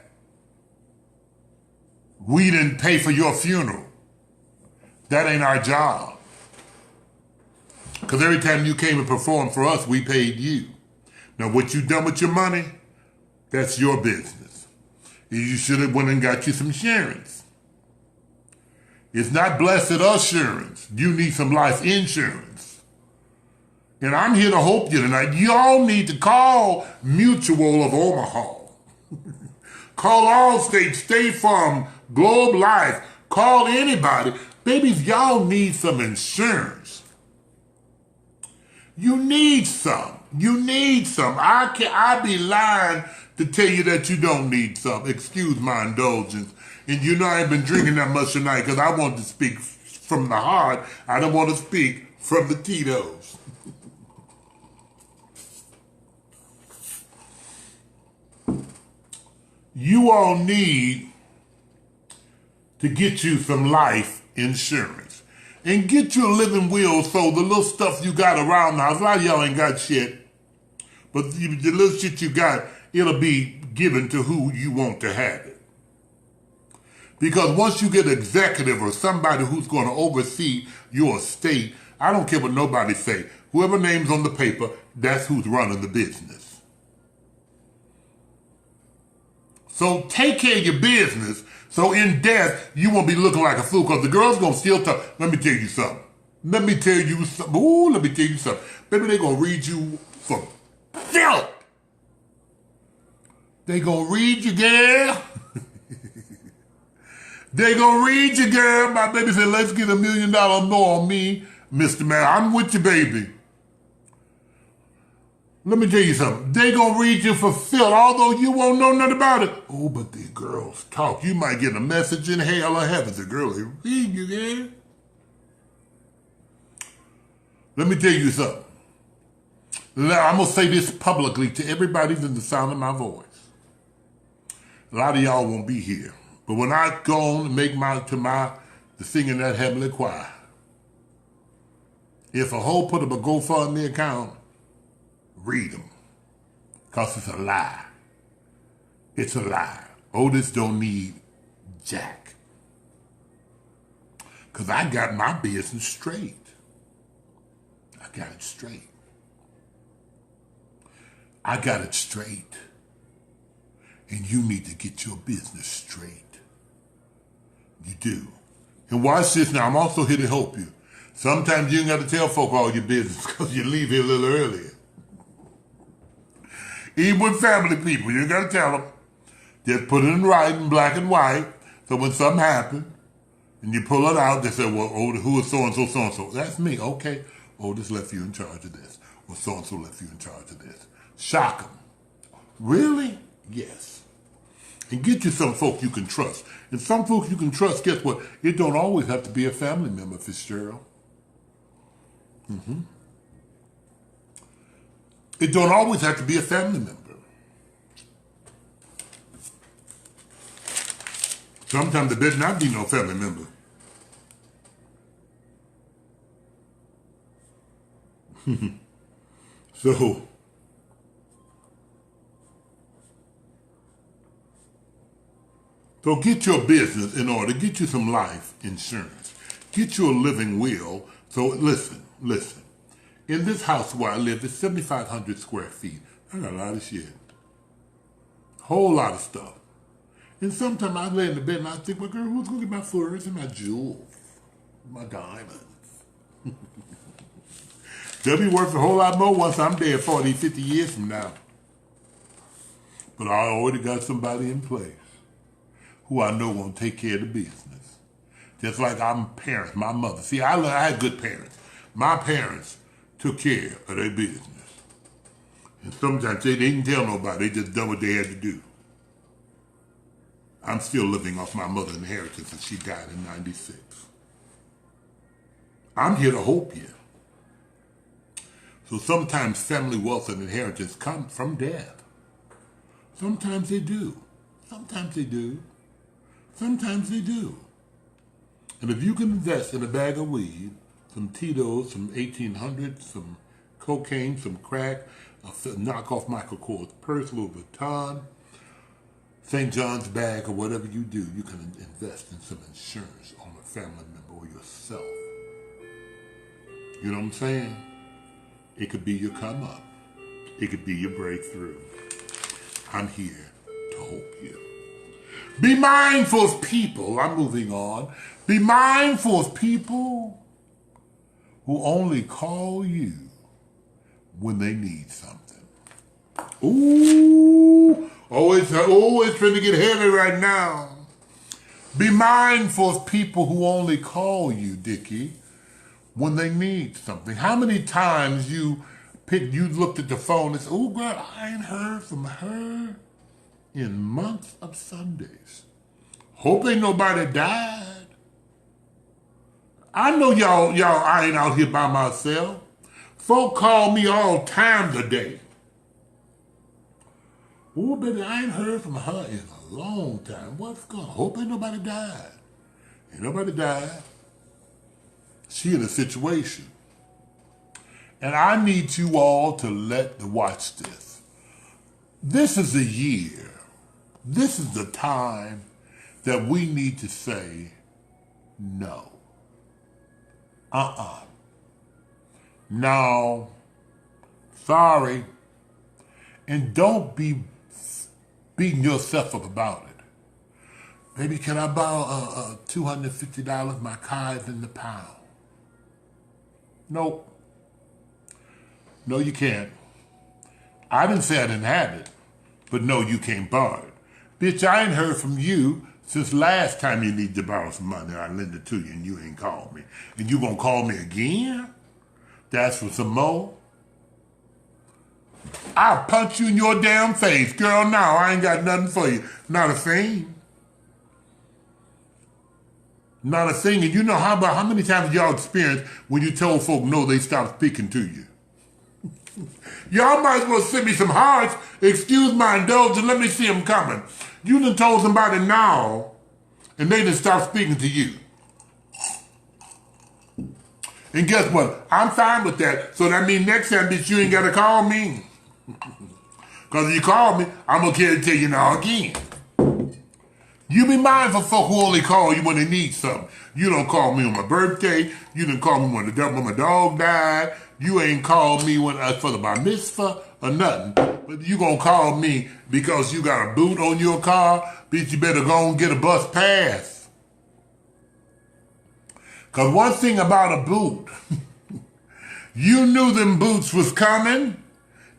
Speaker 1: we didn't pay for your funeral. That ain't our job. Because every time you came and performed for us, we paid you. Now, what you done with your money, that's your business. You should have went and got you some insurance. It's not blessed assurance. You need some life insurance. And I'm here to help you tonight. Y'all need to call Mutual of Omaha. Call Allstate, State Farm, Globe Life. Call anybody. Babies, y'all need some insurance. You need some. You need some. I'd be lying to tell you that you don't need some. Excuse my indulgence. And you know I ain't been drinking that much tonight because I want to speak from the heart. I don't want to speak from the Tito's. You all need to get you some life insurance. And get you a living will so the little stuff you got around the house, a lot of y'all ain't got shit, but the little shit you got, it'll be given to who you want to have it. Because once you get an executive or somebody who's going to oversee your estate, I don't care what nobody say. Whoever name's on the paper, that's who's running the business. So take care of your business, so in death, you won't be looking like a fool, because the girl's going to still talk. Let me tell you something. Let me tell you something. Ooh, let me tell you something. Baby, they're going to read you for filth. They going to read you, girl. They going to read you, girl. My baby said, let's get $1 million more on me, Mr. Man. I'm with you, baby. Let me tell you something. They gonna read you for filth, although you won't know nothing about it. Oh, but the girls talk. You might get a message in hell or heaven. The girl, they read you, man. Let me tell you something. I'm gonna say this publicly to everybody in the sound of my voice. A lot of y'all won't be here. But when I go on and make the singing that heavenly choir, if a hoe put up a GoFundMe account, read them, because it's a lie. It's a lie. Otis don't need jack. Because I got my business straight. I got it straight. I got it straight. And you need to get your business straight. You do. And watch this now. I'm also here to help you. Sometimes you ain't got to tell folk all your business because you leave here a little earlier. Even with family people, you ain't got to tell them. Just put it in writing, black and white, so when something happens, and you pull it out, they say, well, oh, who is so-and-so, so-and-so? That's me. Okay. Otis left you in charge of this. Or so-and-so left you in charge of this. Shock them. Really? Yes. And get you some folk you can trust. And some folks you can trust, guess what? It don't always have to be a family member, Fitzgerald. It don't always have to be a family member. Sometimes it better not be no family member. So get your business in order. Get you some life insurance. Get you a living will. So listen. In this house where I live, it's 7,500 square feet. I got a lot of shit. Whole lot of stuff. And sometimes I lay in the bed and I think, well, girl, who's going to get my furs and my jewels, my diamonds? They'll be worth a whole lot more once I'm dead 40, 50 years from now. But I already got somebody in place who I know won't take care of the business. Just like I'm parents, my mother. See, I had good parents. My parents took care of their business. And sometimes they didn't tell nobody, they just done what they had to do. I'm still living off my mother's inheritance, and she died in 96. I'm here to help you. So sometimes family wealth and inheritance come from death. Sometimes they do. Sometimes they do. Sometimes they do. And if you can invest in a bag of weed, some Tito's, some 1800s, some cocaine, some crack, a knockoff Michael Kors purse, Louis Vuitton, St. John's bag, or whatever you do, you can invest in some insurance on a family member or yourself. You know what I'm saying? It could be your come up. It could be your breakthrough. I'm here to help you. Be mindful of people. I'm moving on. Be mindful of people who only call you when they need something. Ooh, it's trying to get heavy right now. Be mindful of people who only call you, Dickie, when they need something. How many times you looked at the phone and said, oh, girl, I ain't heard from her in months of Sundays. Hope ain't nobody died. I know y'all I ain't out here by myself. Folk call me all time today. Oh, baby, I ain't heard from her in a long time. What's going on? Hope ain't nobody died. Ain't nobody died. She in a situation. And I need you all to watch this. This is a year. This is the time that we need to say no. No. Sorry. And don't be beating yourself up about it. Baby, can I borrow $250? My car is in the pound. Nope. No, you can't. I didn't say I didn't have it, but no, you can't borrow it. Bitch, I ain't heard from you since last time you need to borrow some money. I lend it to you and you ain't called me. And you gonna call me again? That's for some more? I'll punch you in your damn face. Girl, no, I ain't got nothing for you. Not a thing. Not a thing. And you know how many times y'all experienced when you told folk no, they stopped speaking to you? Y'all might as well send me some hearts. Excuse my indulgence. Let me see them coming. You done told somebody now, and they done stopped speaking to you. And guess what? I'm fine with that. So that means next time, bitch, you ain't got to call me. Because if you call me, I'm going to tell you now again. You be mindful for who only call you when they need something. You don't call me on my birthday. You didn't call me when my dog died. You ain't called me when for the bar mitzvah or nothing. But you gonna call me because you got a boot on your car. Bitch, you better go and get a bus pass. Because one thing about a boot, you knew them boots was coming.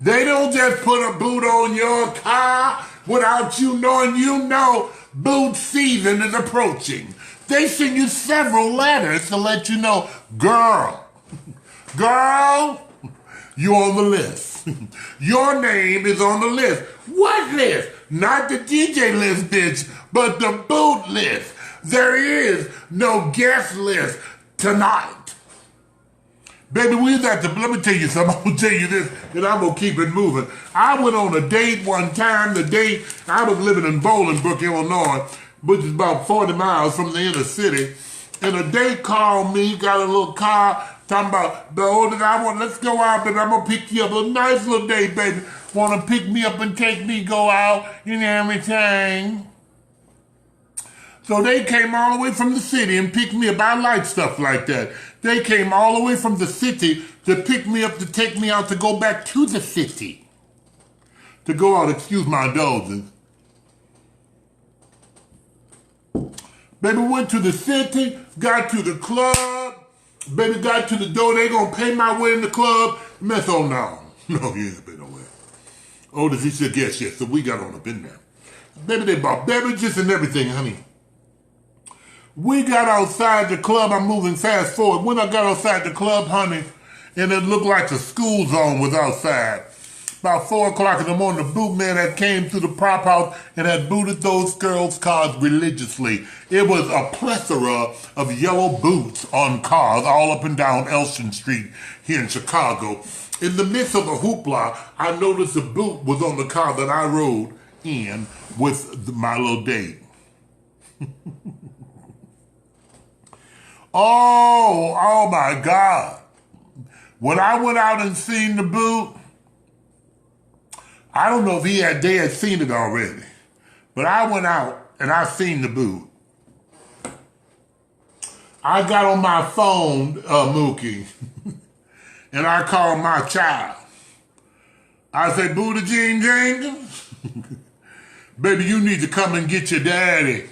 Speaker 1: They don't just put a boot on your car without you knowing. You know boot season is approaching. They send you several letters to let you know, girl, you on the list. Your name is on the list. What list? Not the DJ list, bitch, but the boot list. There is no guest list tonight. Baby, let me tell you something. I'm going to tell you this, and I'm going to keep it moving. I went on a date one time. The date, I was living in Bolingbrook, Illinois, which is about 40 miles from the inner city. And a date called me, got a little car, talking about, let's go out, baby. I'm going to pick you up. A nice little date, baby. Want to pick me up and take me, go out, you know, everything. So they came all the way from the city and picked me up. I like stuff like that. They came all the way from the city to pick me up, to take me out, to go back to the city. To go out, excuse my indulgence. Baby, went to the city, got to the club. Baby, got to the door. They gonna pay my way in the club. Mess on now. No, you ain't pay no way. Otis, he said, yes. So we got on up in there. Baby, they bought beverages and everything, honey. We got outside the club. I'm moving fast forward. When I got outside the club, honey, and it looked like the school zone was outside. About 4 o'clock in the morning, the boot man had came through the prop house and had booted those girls' cars religiously. It was a plethora of yellow boots on cars all up and down Elson Street here in Chicago. In the midst of the hoopla, I noticed a boot was on the car that I rode in with my little date. Oh my God. When I went out and seen the boot, I don't know if they had seen it already, but I went out and I seen the boot. I got on my phone, Mookie, and I called my child. I said, Booty Jean Jenkins, baby, you need to come and get your daddy.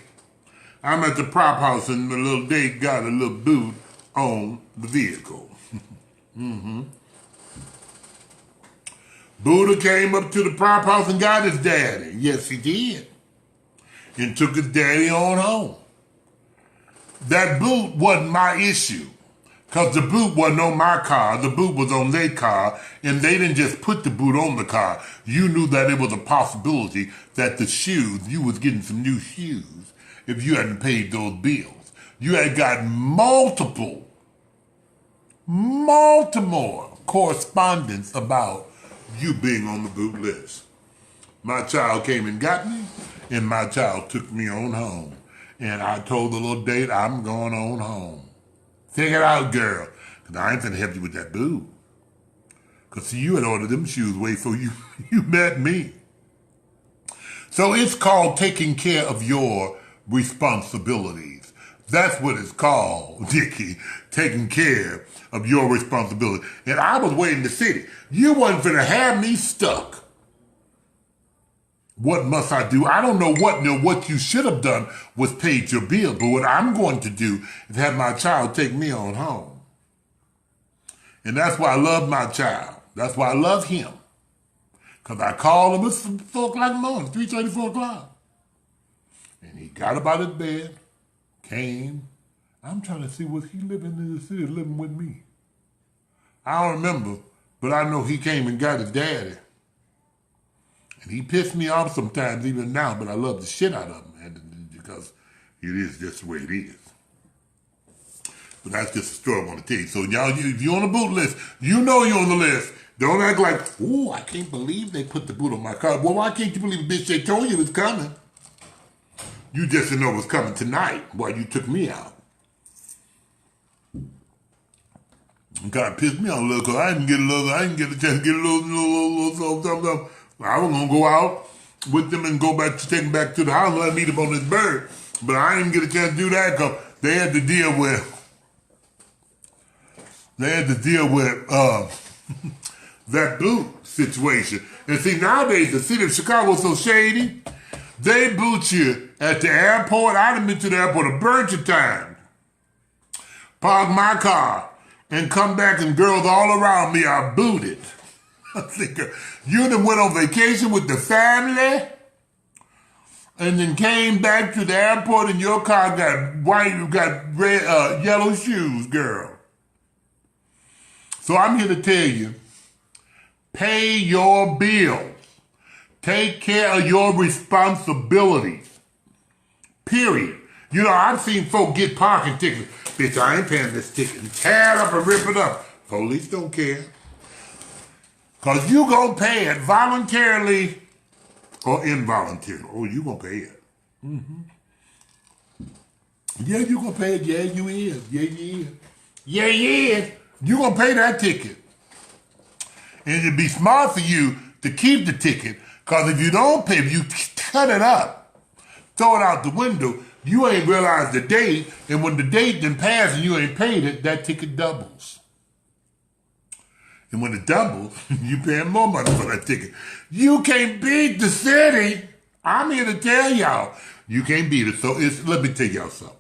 Speaker 1: I'm at the prop house and the little date got a little boot on the vehicle. Buddha came up to the prop house and got his daddy. Yes, he did. And took his daddy on home. That boot wasn't my issue. Because the boot wasn't on my car. The boot was on their car. And they didn't just put the boot on the car. You knew that it was a possibility that the shoes, you was getting some new shoes if you hadn't paid those bills. You had gotten multiple correspondence about you being on the boot list. My child came and got me, and my child took me on home. And I told the little date, I'm going on home. Figure it out, girl, because I ain't finna help you with that boot. Because see, you had ordered them shoes way before you met me. So it's called taking care of your responsibilities. That's what it's called, Dickie, taking care of your responsibility. And I was waiting to see it. You wasn't finna have me stuck. What must I do? I don't know what you should have done was paid your bill, but what I'm going to do is have my child take me on home. And that's why I love my child. That's why I love him. Because I called him at 4 o'clock in the morning, 3:30, 4 o'clock. And he got up out of bed, came. I'm trying to see, was he living in the city, living with me? I don't remember, but I know he came and got his daddy. And he pissed me off sometimes, even now, but I love the shit out of him because it is just the way it is. But that's just a story I want to tell you. So y'all, if you're on the boot list, you know you're on the list. Don't act like, ooh, I can't believe they put the boot on my car. Well, why can't you believe, bitch, they told you it was coming? You just didn't know it was coming tonight while you took me out. God pissed me off a little because I didn't get a chance to get a little something. I was going to go out with them and go back to take them back to the house and let me meet them on this bird. But I didn't get a chance to do that because they had to deal with that boot situation. And see, nowadays, the city of Chicago is so shady, they boot you at the airport. I done been to the airport a bunch of times. Park my car and come back and girls all around me are booted. I think you done went on vacation with the family and then came back to the airport and your car got red, yellow shoes, girl. So I'm here to tell you, pay your bills. Take care of your responsibilities. Period. You know, I've seen folk get parking tickets. Bitch, I ain't paying this ticket. And tear it up and rip it up. Police don't care. Because you gonna pay it voluntarily or involuntarily. Oh, you gonna pay it. Mm-hmm. Yeah, you gonna pay it. Yeah, you is. Yeah, you is. Yeah, you is. You gonna pay that ticket. And it'd be smart for you to keep the ticket, because if you don't pay, if you cut it up, throw it out the window, you ain't realized the date, and when the date then passed and you ain't paid it, that ticket doubles. And when it doubles, you paying more money for that ticket. You can't beat the city. I'm here to tell y'all, you can't beat it. So let me tell y'all something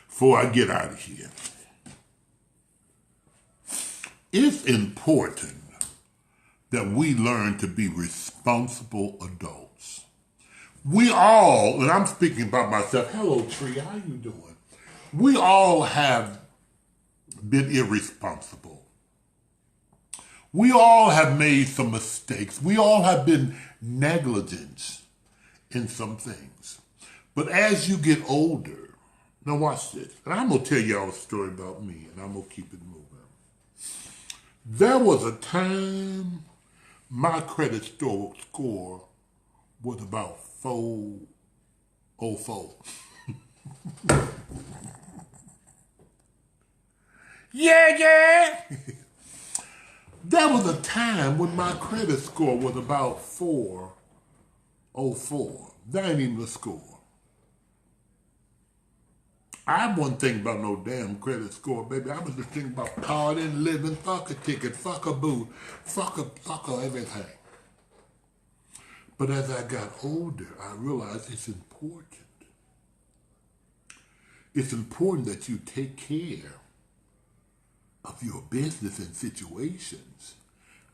Speaker 1: before I get out of here. It's important that we learn to be responsible adults. We all, and I'm speaking about myself, hello Tree, how you doing? We all have been irresponsible. We all have made some mistakes. We all have been negligent in some things. But as you get older, now watch this, and I'm going to tell y'all a story about me, and I'm going to keep it moving. There was a time my credit score was about 404. Yeah. There was a time when my credit score was about 404. That ain't even a score. I wasn't thinking about no damn credit score, baby. I was just thinking about partying, living, fuck a ticket, fuck a boot, fuck everything. But as I got older, I realized it's important. It's important that you take care of your business and situations.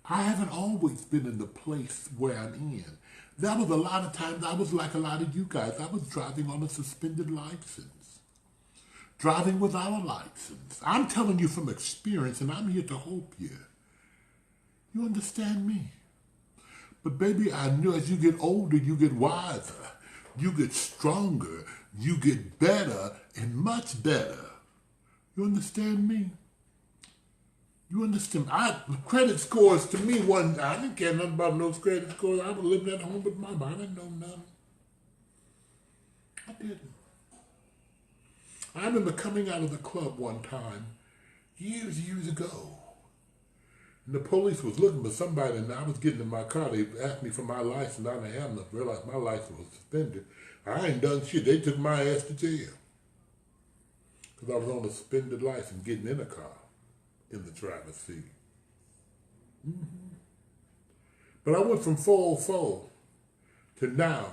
Speaker 1: I haven't always been in the place where I'm in. There was a lot of times I was like a lot of you guys. I was driving on a suspended license. Driving without a license. I'm telling you from experience, and I'm here to help you. You understand me? But baby, I know as you get older, you get wiser. You get stronger. You get better and much better. You understand me? You understand? Credit scores to me wasn't, I didn't care nothing about those credit scores. I was living at home with mama. I didn't know nothing. I didn't. I remember coming out of the club one time, years ago, And the police was looking for somebody, and I was getting in my car. They asked me for my license. I didn't have enough. Realized my license was suspended. I ain't done shit. They took my ass to jail because I was on a suspended license getting in a car in the driver's seat. But I went from 404 to now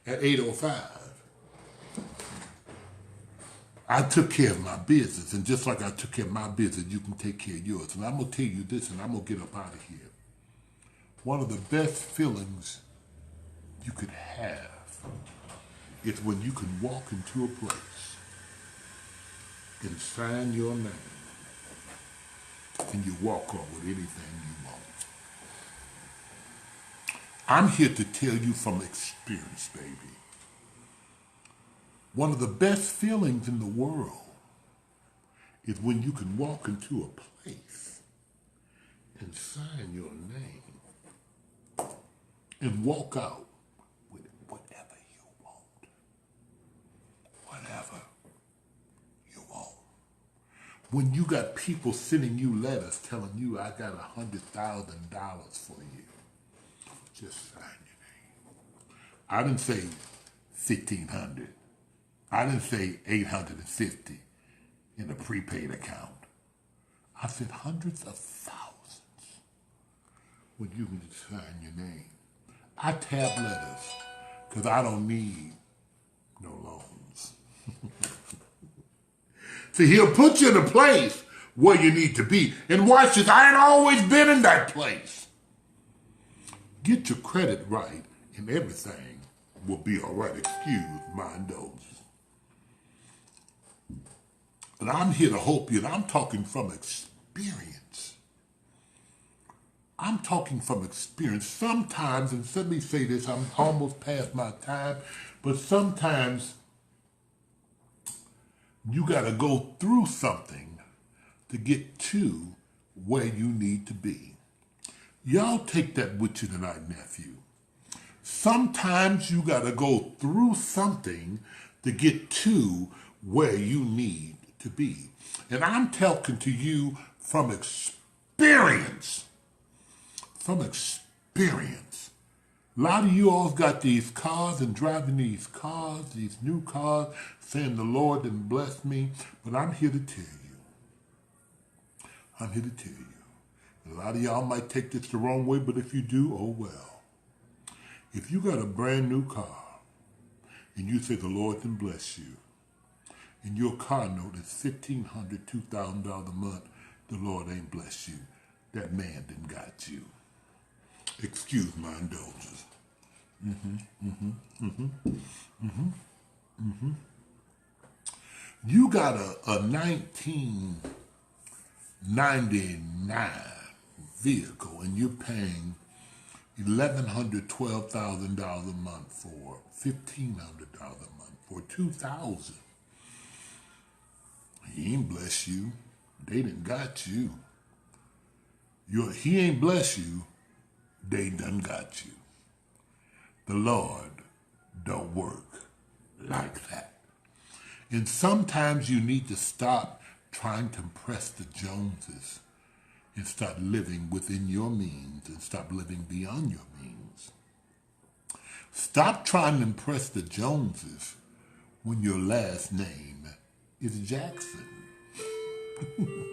Speaker 1: at 805. I took care of my business, and just like I took care of my business, you can take care of yours. And I'm going to tell you this, and I'm going to get up out of here. One of the best feelings you could have is when you can walk into a place and sign your name, and you walk off with anything you want. I'm here to tell you from experience, baby. One of the best feelings in the world is when you can walk into a place and sign your name and walk out with whatever you want. Whatever you want. When you got people sending you letters telling you, I got $100,000 for you, just sign your name. I didn't say 1,500. I didn't say 850 in a prepaid account. I said hundreds of thousands when you can just sign your name. I tab letters because I don't need no loans. See, he'll put you in a place where you need to be. And watch this, I ain't always been in that place. Get your credit right and everything will be all right. Excuse my indulgence. But I'm here to help you, and I'm talking from experience. I'm talking from experience. Sometimes, and let me say this, I'm almost past my time, but sometimes you got to go through something to get to where you need to be. Y'all take that with you tonight, nephew. Sometimes you got to go through something to get to where you need to be. And I'm talking to you from experience. From experience. A lot of you all got these cars and driving these cars, these new cars, saying the Lord didn't bless me. But I'm here to tell you. I'm here to tell you. A lot of y'all might take this the wrong way, but if you do, oh well. If you got a brand new car and you say the Lord didn't bless you, and your car note is $1,500, $2,000 a month, the Lord ain't blessed you. That man didn't got you. Excuse my indulgence. You got a 1999 vehicle and you're paying $1,100, $12,000 a month for $1,500 a month for $2,000. He ain't bless you. They done got you. He ain't bless you. They done got you. The Lord don't work like that. And sometimes you need to stop trying to impress the Joneses and start living within your means and stop living beyond your means. Stop trying to impress the Joneses when your last name is Jackson.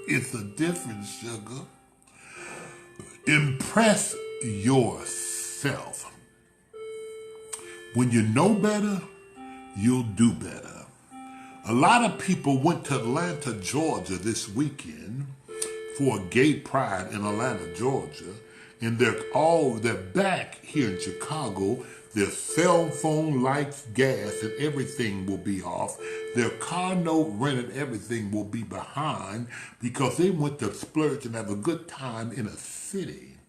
Speaker 1: It's a difference, sugar. Impress yourself. When you know better, you'll do better. A lot of people went to Atlanta, Georgia this weekend for a gay pride in Atlanta, Georgia, and they're back here in Chicago. Their cell phone, lights, gas, and everything will be off. Their car note, rent, and everything will be behind because they went to splurge and have a good time in a city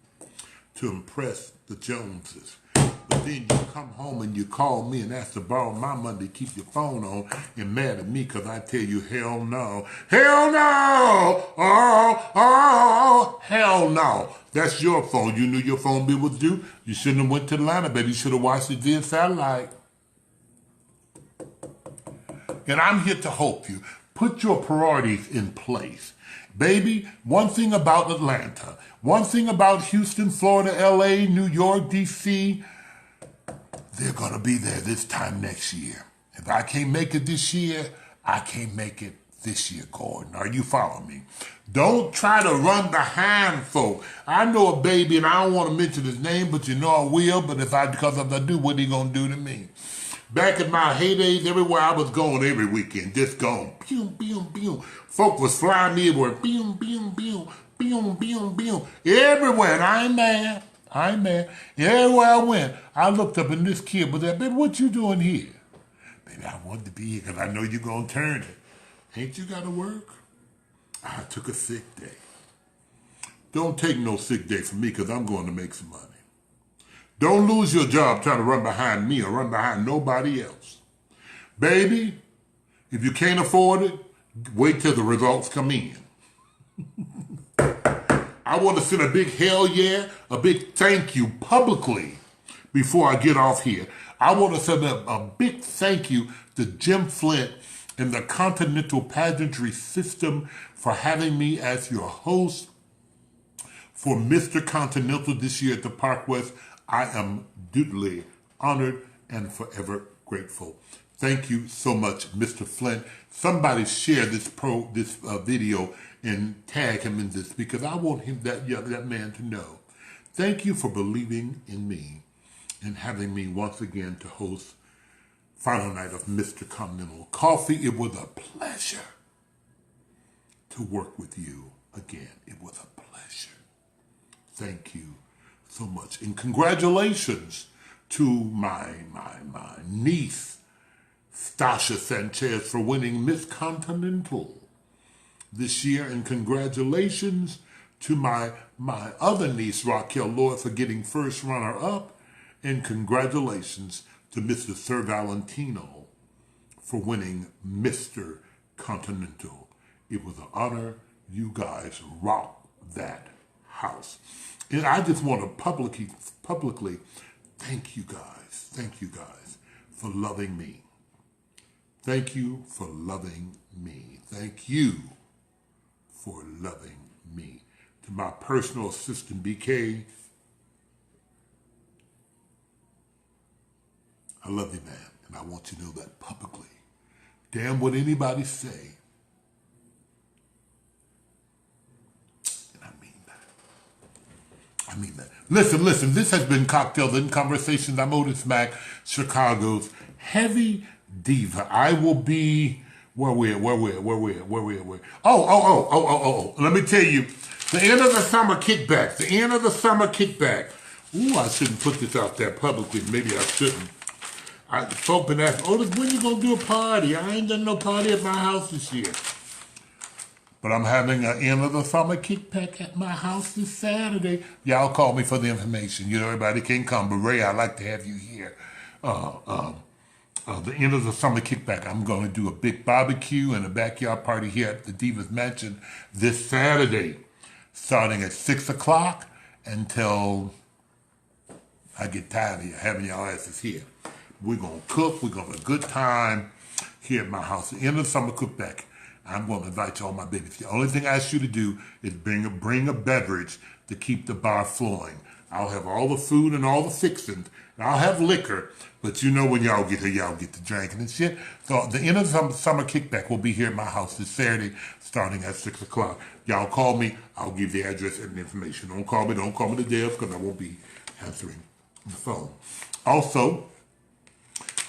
Speaker 1: to impress the Joneses. But then you come home and you call me and ask to borrow my money to keep your phone on and mad at me because I tell you, hell no. Hell no! Oh, hell no. That's your phone. You knew your phone bill was due. You shouldn't have went to Atlanta, baby. You should have watched it via satellite. And I'm here to help you. Put your priorities in place. Baby, one thing about Atlanta, one thing about Houston, Florida, LA, New York, DC, they're going to be there this time next year. If I can't make it this year, I can't make it this year, Gordon. Are you following me? Don't try to run behind folk. I know a baby, and I don't want to mention his name, but you know I will. But because if I do, what he going to do to me? Back in my heydays, everywhere I was going every weekend, just going, pew, pew, pew. Folk was flying me everywhere, pew, pew, pew, pew, pew, pew. Everywhere, and I ain't mad. I ain't mad. Everywhere I went, I looked up, and this kid was there. Baby, what you doing here? Baby, I wanted to be here because I know you're going to turn it. Ain't you got to work? I took a sick day. Don't take no sick day from me because I'm going to make some money. Don't lose your job trying to run behind me or run behind nobody else. Baby, if you can't afford it, wait till the results come in. I want to send a big hell yeah, a big thank you publicly before I get off here. I want to send a big thank you to Jim Flint and the Continental Pageantry System for having me as your host for Mr. Continental this year at the Park West. I am deeply honored and forever grateful. Thank you so much, Mr. Flint. Somebody share this video and tag him in this because I want him, that man, to know. Thank you for believing in me and having me once again to host final night of Mr. Continental Coffee. It was a pleasure to work with you again. It was a pleasure. Thank you so much. And congratulations to my niece, Stasha Sanchez, for winning Miss Continental this year. And congratulations to my other niece, Raquel Lloyd, for getting first runner-up. And congratulations to Mr. Sir Valentino for winning Mr. Continental. It was an honor. You guys rock that house. And I just want to publicly thank you guys for loving me. Thank you for loving me. Thank you for loving me. To my personal assistant, BK, I love you, man, and I want you to know that publicly. Damn what anybody say. And I mean that. I mean that. Listen, this has been Cocktails and Conversations. I'm Otis Mack, Chicago's heavy diva. I will be, where we? Oh. Let me tell you, the end of the summer kickback. Ooh, I shouldn't put this out there publicly. Maybe I shouldn't. Folk been asking, Otis, when you gonna do a party? I ain't done no party at my house this year. But I'm having an end of the summer kickback at my house this Saturday. Y'all call me for the information. You know, everybody can't come, but Ray, I'd like to have you here. The end of the summer kickback, I'm going to do a big barbecue and a backyard party here at the Divas Mansion this Saturday, starting at 6 o'clock until I get tired of having y'all asses here. We're going to cook. We're going to have a good time here at my house. The end of the summer cookback, I'm going to invite you all my babies. The only thing I ask you to do is bring a beverage to keep the bar flowing. I'll have all the food and all the fixings. And I'll have liquor, but you know when y'all get here, y'all get to drinking and shit. So the end of the summer kickback will be here at my house this Saturday, starting at 6 o'clock. Y'all call me. I'll give the address and the information. Don't call me to death because I won't be answering the phone. Also,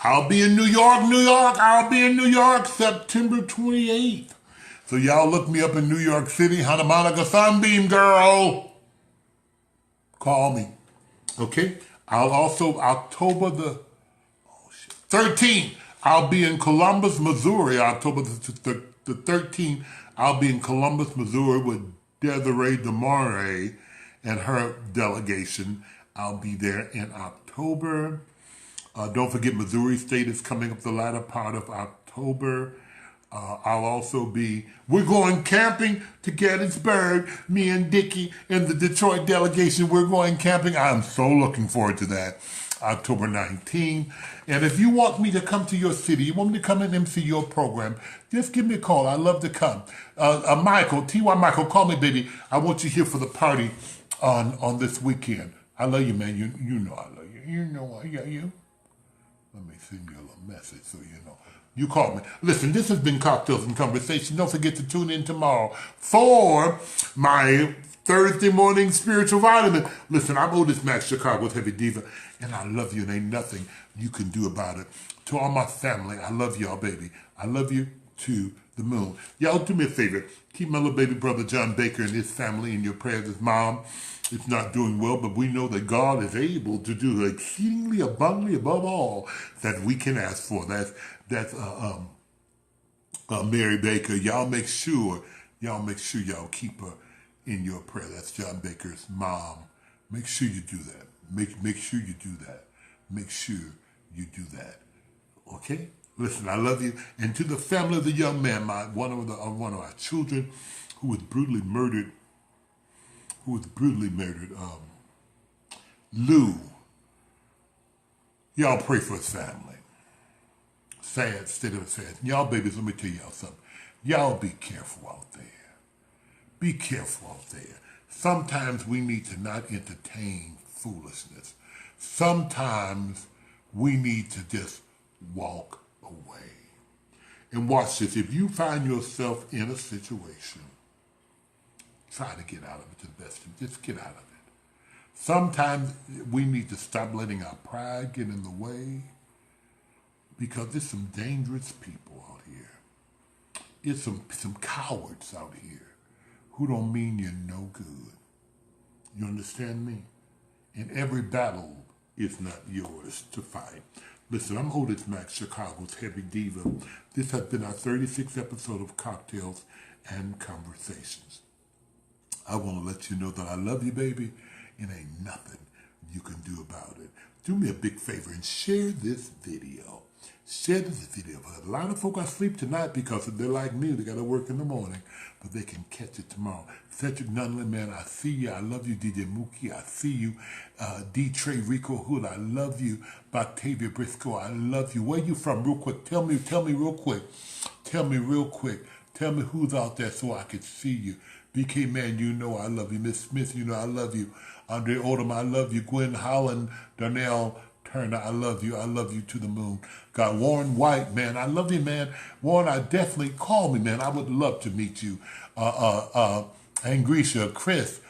Speaker 1: I'll be in New York. I'll be in New York September 28th. So y'all look me up in New York City, Santa Monica Sunbeam Girl. Call me. Okay? I'll also, October the 13th, I'll be in Columbus, Missouri. October the 13th, I'll be in Columbus, Missouri with Desiree Demare and her delegation. I'll be there in October. Don't forget, Missouri State is coming up the latter part of October. I'll also we're going camping to Gettysburg, me and Dickie and the Detroit delegation. We're going camping. I'm so looking forward to that. October 19. And if you want me to come to your city, you want me to come and MC your program, just give me a call. I'd love to come. Michael, T.Y. Michael, call me, baby. I want you here for the party on this weekend. I love you, man. You know I love you. You know I love you. Let me send you a little message so you know. You call me. Listen, this has been Cocktails and Conversation. Don't forget to tune in tomorrow for my Thursday morning spiritual vitamin. Listen, I'm Otis Max, Chicago's Heavy Diva, and I love you, and ain't nothing you can do about it. To all my family, I love y'all, baby. I love you to the moon. Y'all do me a favor. Keep my little baby brother John Baker and his family in your prayers. His mom is not doing well, but we know that God is able to do exceedingly abundantly above all that we can ask for. That's Mary Baker. Y'all make sure y'all keep her in your prayer. That's John Baker's mom. Make sure you do that. Make sure you do that. Make sure you do that. Okay? Listen, I love you. And to the family of the young man, one of our children who was brutally murdered. Lou. Y'all pray for his family. Sad state of affairs. Y'all babies, let me tell y'all something. Y'all be careful out there. Be careful out there. Sometimes we need to not entertain foolishness. Sometimes we need to just walk away. And watch this. If you find yourself in a situation, try to get out of it to the best. Just get out of it. Sometimes we need to stop letting our pride get in the way, because there's some dangerous people out here. There's some cowards out here who don't mean you no good. You understand me? And every battle is not yours to fight. Listen, I'm Otis Max, Chicago's Heavy Diva. This has been our 36th episode of Cocktails and Conversations. I want to let you know that I love you, baby, and ain't nothing you can do about it. Do me a big favor and share this video. Share this video. A lot of folk are asleep tonight because they're like me. They got to work in the morning, but they can catch it tomorrow. Cedric Nunley, man, I see you. I love you, DJ Mookie. I see you. D. Trey Rico Hood, I love you. Batavia Briscoe, I love you. Where you from, real quick? Tell me real quick. Tell me real quick. Tell me who's out there so I can see you. BK, man, you know I love you. Miss Smith, you know I love you. Andre Odom, I love you. Gwen Holland, Darnell Turner, I love you. I love you to the moon. Got Warren White, man. I love you, man. Warren, I definitely call me, man. I would love to meet you. Angrisha, Chris,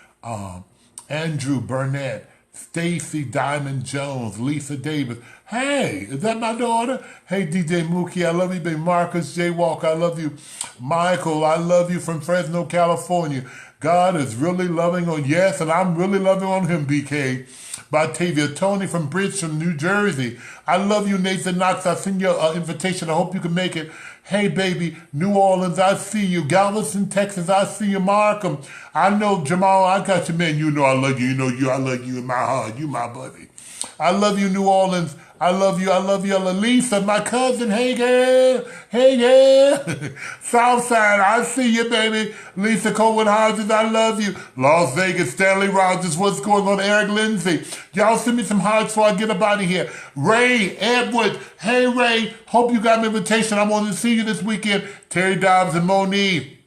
Speaker 1: Andrew Burnett, Stacy Diamond Jones, Lisa Davis. Hey, is that my daughter? Hey, DJ Mookie, I love you, baby. Marcus J. Walker, I love you. Michael, I love you from Fresno, California. God is really loving on, yes, and I'm really loving on him, BK. Batavia, Tony from Bridgton, New Jersey. I love you, Nathan Knox. I send you an invitation. I hope you can make it. Hey, baby, New Orleans, I see you. Galveston, Texas, I see you. Markham, I know. Jamal, I got you, man. You know I love you. You know you. I love you in my heart. You my buddy. I love you, New Orleans. I love you. I love you, Lisa, my cousin. Hey, girl. Hey, girl. Southside, I see you, baby. Lisa Coleman Hodges, I love you. Las Vegas, Stanley Rogers, what's going on? Eric Lindsay. Y'all send me some hearts before I get up out of here. Ray Edwards. Hey, Ray. Hope you got an invitation. I want to see you this weekend. Terry Dobbs and Monique.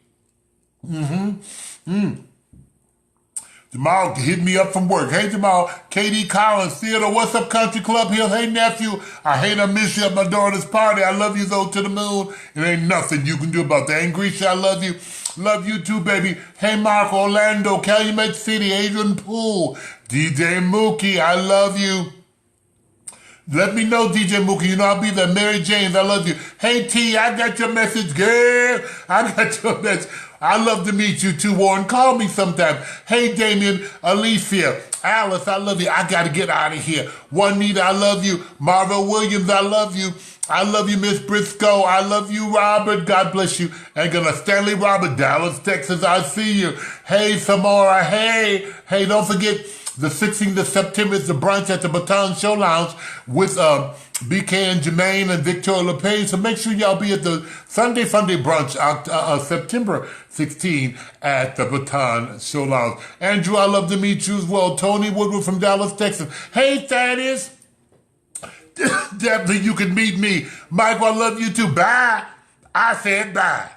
Speaker 1: Jamal hit me up from work. Hey, Jamal. KD Collins, Theodore, what's up, Country Club Hill? Hey, nephew. I hate I miss you at my daughter's party. I love you, though, to the moon. It ain't nothing you can do about that. Angrisha, I love you. Love you, too, baby. Hey, Mark, Orlando, Calumet City, Adrian Poole, DJ Mookie, I love you. Let me know, DJ Mookie. You know I'll be there. Mary James, I love you. Hey, T, I got your message, girl. I got your message. I love to meet you too, Warren. Call me sometime. Hey, Damien, Alicia, Alice, I love you. I got to get out of here. Juanita, I love you. Marvel Williams, I love you. I love you, Miss Briscoe. I love you, Robert. God bless you. And gonna Stanley Robert, Dallas, Texas, I see you. Hey, Samara, hey. Hey, don't forget, the 16th of September is the brunch at the Baton Show Lounge with BK and Jermaine and Victoria LePage. So make sure y'all be at the Sunday Funday brunch September 16 at the Baton Show Lounge. Andrew, I love to meet you as well. Tony Woodward from Dallas, Texas. Hey, Thaddeus. definitely you can meet me. Michael, I love you too. Bye. I said bye.